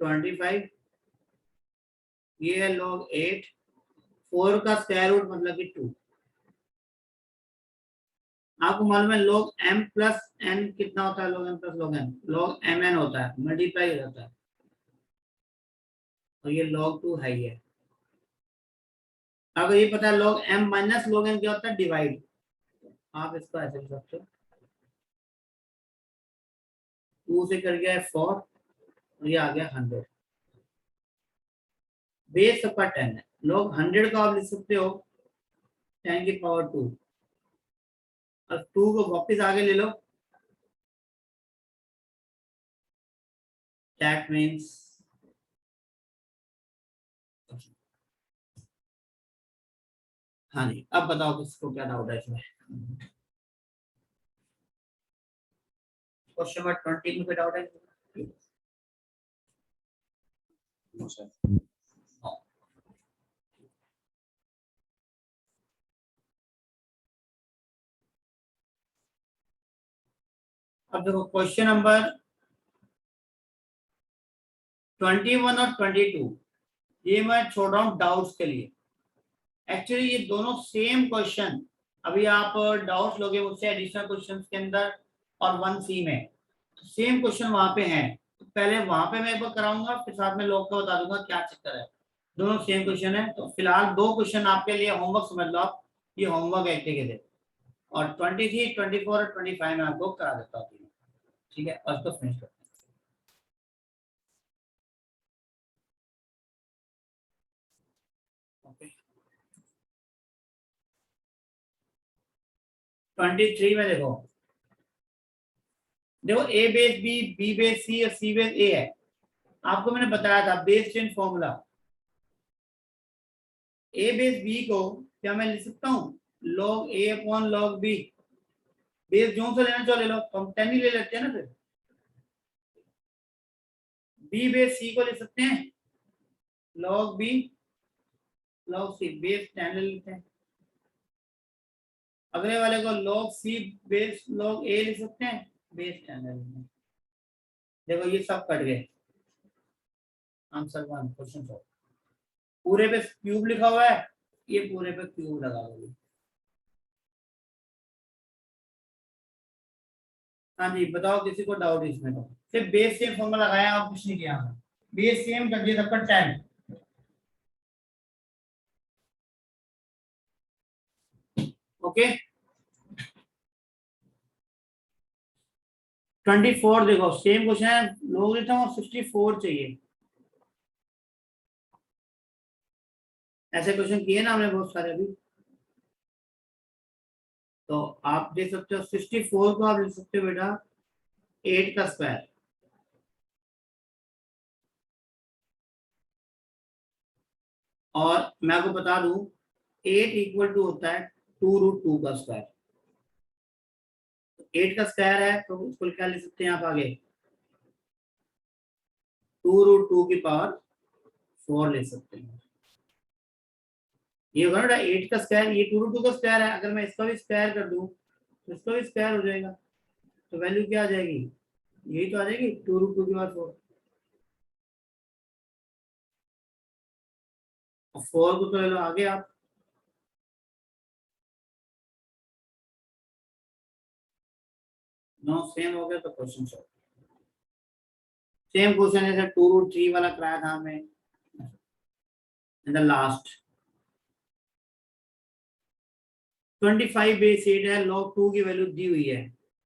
25। ये है log 8, 4 का स्क्वायर रूट मतलब कि 2। आपको मालूम है log m प्लस n कितना होता है? log m plus log n, log mn होता है, मल्टीप्लाई हो जाता है। और ये log 2 है। ये अगर ये पता है log m minus log n क्या होता है? डिवाइड। आप इसको ऐसे लिख सकते हो, 2 से कर गया है 4 और ये आ गया 100। बेस सबका 10 है। log 100 का आप लिख सकते हो 10 की पावर 2 और 2 को वापस आगे ले लो। दैट मीन्स हाँ जी, अब बताओ किसको क्या डाउट है इसमें? क्वेश्चन नंबर 20 में कोई डाउट है? No sir. अब देखो क्वेश्चन नंबर 21 और 22 ये मैं छोड़ रहा हूँ डाउट्स के लिए। एक्चुअली ये दोनों सेम क्वेश्चन अभी आप डाउट्स लोगे मुझसे एडिशनल क्वेश्चंस के अंदर और 1C में, तो सेम क्वेश्चन वहां पे हैं। तो पहले वहां पे मैं एक बार कराऊंगा, फिर साथ में लोग को बता दूंगा क्या चक्कर है। दोनों सेम क्वेश्चन है, तो फिलहाल 2 क्वेश्चन आपके लिए होमवर्क समझ लो आप, ये होमवर्क एक्टिविटी। और 23, 24 और 25 में आपको करा देता हूँ। ठीक है, और तो फिनिश करते हैं। ओके 23 में देखो ए बेस बी बेस सी और सी बेस ए है। आपको मैंने बताया था बेस चेन फॉर्मूला। ए बेस बी को क्या मैं लिख सकता हूँ? log a upon log b। Base जो से लेना चाहो ले लो, तो हम 10 ही ले लेते हैं ना। फिर बी बेस सी को लिख सकते हैं, log B log c base 10 ले लेते हैं। अगले वाले को लॉग सी बेस लॉग ए लिख सकते हैं, बेस 10 ले लेते हैं। देखो ये सब कट गए, आंसर 1 क्वेश्चन सॉल्व। पूरे पे क्यूब लिखा हुआ है, ये पूरे पे क्यूब लगा हुआ है। हाँ जी बताओ, किसी को डाउट इसमें? तो सिर्फ बेस सेम फॉर्मूला लगाया और कुछ नहीं किया, बेस सेम कर दिया सबका 10। ओके 24 देखो सेम क्वेश्चन है, लोगरिथम ऑफ 64 चाहिए। ऐसे क्वेश्चन किए ना हमने बहुत सारे अभी। तो आप देख सकते हो 64 को आप लिख सकते हो बेटा 8 का स्क्वायर, और मैं आपको बता दूं 8 इक्वल टू होता है 2√2 का स्क्वायर। 8 का स्क्वायर है तो उसको क्या लिख सकते हैं आप आगे, 2√2 की पावर 4 लिख सकते हैं। ये होगा ना 8 का स्क्वायर, ये 2√2 का स्क्वायर है, अगर मैं इसका भी स्क्वायर कर दूं तो इसका भी स्क्वायर हो जाएगा, तो वैल्यू क्या आ जाएगी, यही तो आ जाएगी 2√2 की पावर 4। और 4 को तो ले लो आगे आप, नो सेम हो गया तो क्वेश्चन सॉल्व। सेम क्वेश्चन है 2√3 वाला कराया था हमने इन द लास्ट। 25 बेस 8 है, log 2 की वैल्यू दी हुई है,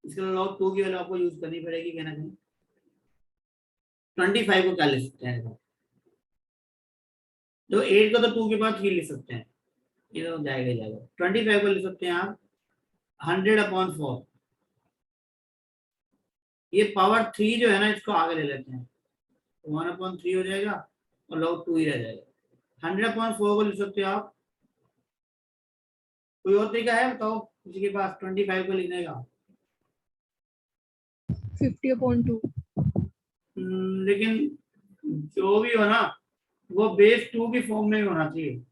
इसके लिए log 2 की वैल्यू आपको यूज करनी पड़ेगी कहीं ना कहीं। 25 को क्या लिख सकते हैं, तो 8 को तो 2 के बाद 3 लिख सकते हैं, ये तो जाएगा ही जाएगा। 25 को लिख सकते हैं आप 100/4, ये पावर 3 जो है ना इसको आगे ले लेते हैं, 1/3 हो जाएगा और log 2 ही रह जाएगा। 100/4 को लिख सकते हो आप, कोई और तरीका है बताओ किसी के पास 25 को लिखने का? 50/2। लेकिन जो भी हो ना वो बेस 2 की फॉर्म में ही होना चाहिए।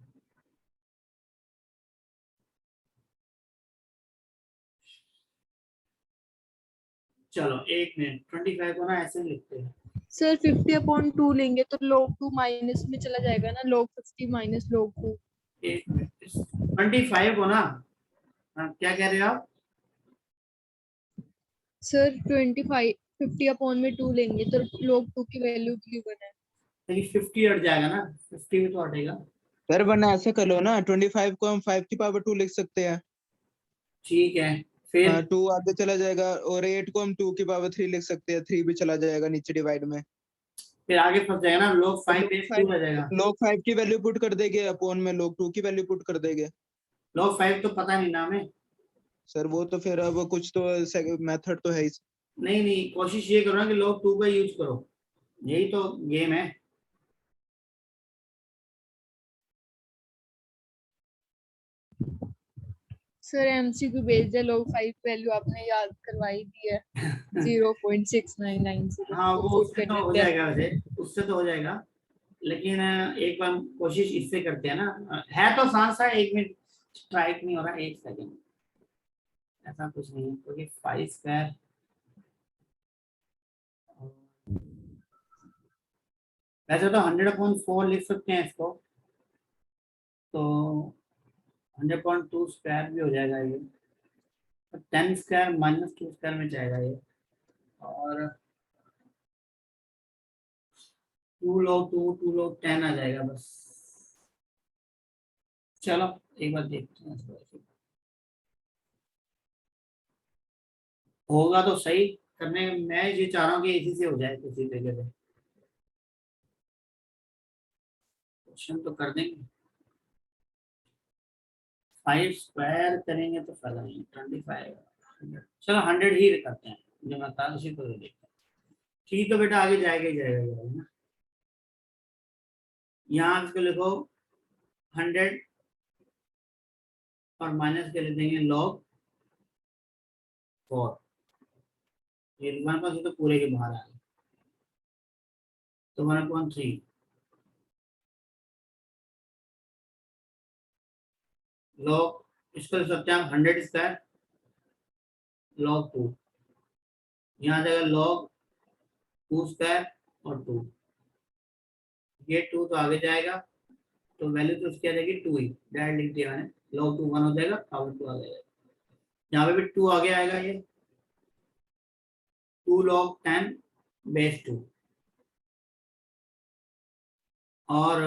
चलो एक मिनट, 25 को ना ऐसे लिखते हैं, सर 50/2 लेंगे तो log 2 माइनस में चला जाएगा ना, log 50 माइनस log 2। 25 को ना, हाँ, क्या कह रहे हो आप? सर 25 50/2 लेंगे तो log 2 की वैल्यू गिवन है। लेकिन 50 हट जाएगा ना, 50 भी तो हटेगा। सर वरना ऐसे कर लो ना, 25 को हम 5 की पावर 2 लिख सकते हैं। ठीक है फिर, हाँ 2 आगे चला जाएगा, और 8 को हम 2 की पावर 3 लिख सकते हैं, 3 भी चला जाएगा नीचे डिवाइड में। फिर आगे फंस जाएगा ना, log 5 बेस 2 रह जाएगा। log 5 की वैल्यू पुट कर देंगे, अपॉन में log 2 की वैल्यू पुट कर देंगे। log 5 तो पता नहीं ना हमें। सर वो तो फिर अब कुछ तो मेथड तो है ही। नहीं नहीं, कोशिश ये करो ना कि log 2 का यूज करो, यही तो गेम है। सर एमसीक्यू भेज दे, log 5 वैल्यू आपने याद करवाई दी है 0.6990। हाँ वो उससे तो हो जाएगा, वैसे उससे तो हो जाएगा, लेकिन एक बार कोशिश इससे करते हैं ना, है तो आसान सा, 1 मिनट स्ट्राइक नहीं हो रहा, 1 सेकंड, ऐसा कुछ नहीं है क्योंकि 5 स्क्वायर वैसे तो 100/4 लिख सकते हैं इसको, तो 100/2 स्क्वायर भी हो जाएगा ये, 10 स्क्वायर माइनस 2 स्क्वायर में जाएगा ये, और 2 log 2 2 log 10 आ जाएगा बस। चलो एक बार देखते हैं इसको, होगा तो सही करने, मैं ये चाह रहा हूँ कि इसी से हो जाए किसी तरीके से, क्वेश्चन तो कर देंगे। 5 स्क्वायर करेंगे तो फायदा नहीं, 25 चलो 100 ही करते हैं, जो मैं था उसी को देखते हैं। ठीक तो बेटा आगे जाएगा ही जाएगा ना, यहाँ इसको लिखो 100 और माइनस कर देंगे log 4, ये हमारे पास तो पूरे के बाहर आ गए। तो 1/3 लॉग, इसको लिख सकते हैं हम 100 स्क्वायर log 2, यहाँ आ जाएगा log 2 स्क्वायर और 2, ये 2 तो आगे जाएगा तो वैल्यू तो उसकी आ जाएगी 2 ही, डायरेक्ट लिख दिया मैंने, log 2 1 हो जाएगा, पावर 2 आ जाएगा, यहाँ पे भी 2 आगे आएगा, ये 2 log 10 बेस 2, और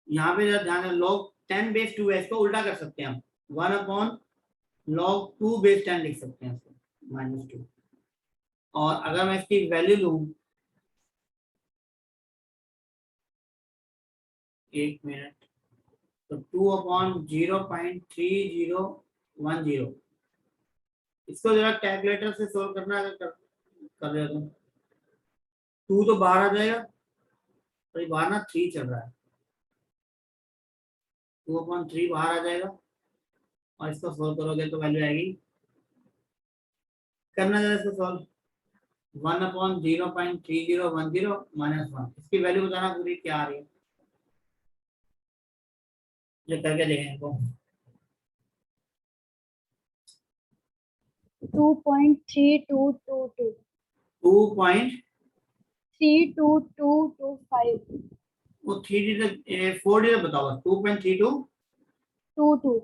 यहाँ पे ध्यान है log 10 बेस 2 है, इसको उल्टा कर सकते हैं हम, 1/log 2 बेस 10 लिख सकते हैं इसको, -2, और अगर मैं इसकी वैल्यू लूं, एक मिनट, तो 2/0.3010, इसको जरा कैलकुलेटर से सोल्व करना, अगर कर रहे हो तो 2 तो बाहर आ जाएगा, तो ये बाहर ना 3 चल रहा है, 2/3 बाहर आ जाएगा, और इसको सोल्व करोगे तो वैल्यू आएगी, करना जरा इसको सोल्व, 1/0.3010 -1, इसकी वैल्यू बताना पूरी क्या आ रही है, जो करके देखें इनको। 2.3222 32225 वो 4 बताओ, 2.32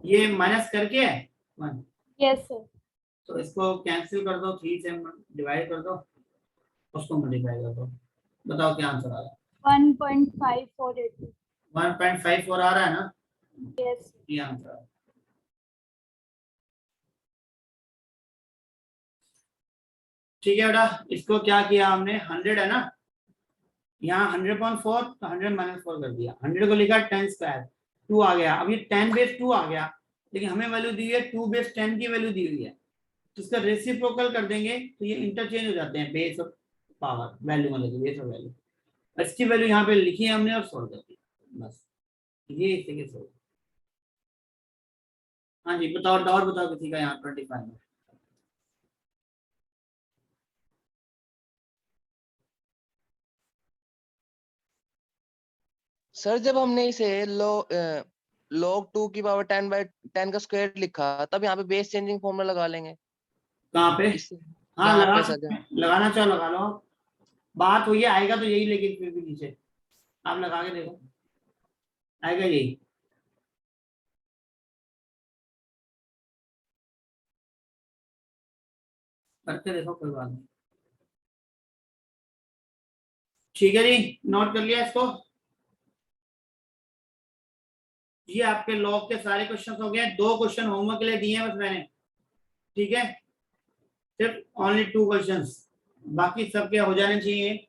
ये माइनस करके है 1, यस सर। तो इसको कैंसिल कर दो, 3 से डिवाइड कर दो, उसको मल्टीप्लाई कर दो, बताओ क्या आंसर आ रहा है। 1.5482 1.54 आ रहा है ना, यस। ये आंसर है। ठीक है बेटा, इसको क्या किया हमने, 100 है ना, यहाँ 100/4 तो 100 -4 कर दिया, 100 को लिखा 10 स्क्वायर, 2 आ गया, अब ये 10 बेस 2 आ गया, लेकिन हमें वैल्यू दी है 2 बेस 10 की वैल्यू दी हुई है, तो इसका रेसिप्रोकल कर देंगे तो ये इंटरचेंज हो जाते हैं, बेस और पावर वैल्यू मतलब बेस और वैल्यू, इसकी वैल्यू यहाँ पे लिखी है हमने और सोल्व कर दी, बस ये इसी के सोल्व। हाँ जी बताओ, डाउट बताओ किसी का यहाँ 25 में। सर जब हमने इसे log 2 की पावर 10/10 का स्क्वायर लिखा, तब यहाँ पे बेस चेंजिंग फॉर्मूला लगा लेंगे कहाँ पे? इससे। हाँ यहाँ लगा पे सकते सर हैं, लगाना चाहो लगा लो, बात हुई है, आएगा तो यही, लेकिन फिर भी नीचे आप लगा के देखो, आएगा यही। करके देखो, कोई बात नहीं। ठीक है जी, नोट कर लिया इसको, ये आपके लॉग के सारे क्वेश्चन हो गए, 2 क्वेश्चन होमवर्क के लिए दिए हैं बस मैंने, ठीक है, सिर्फ ओनली 2 क्वेश्चंस, बाकी सबके हो जाने चाहिए।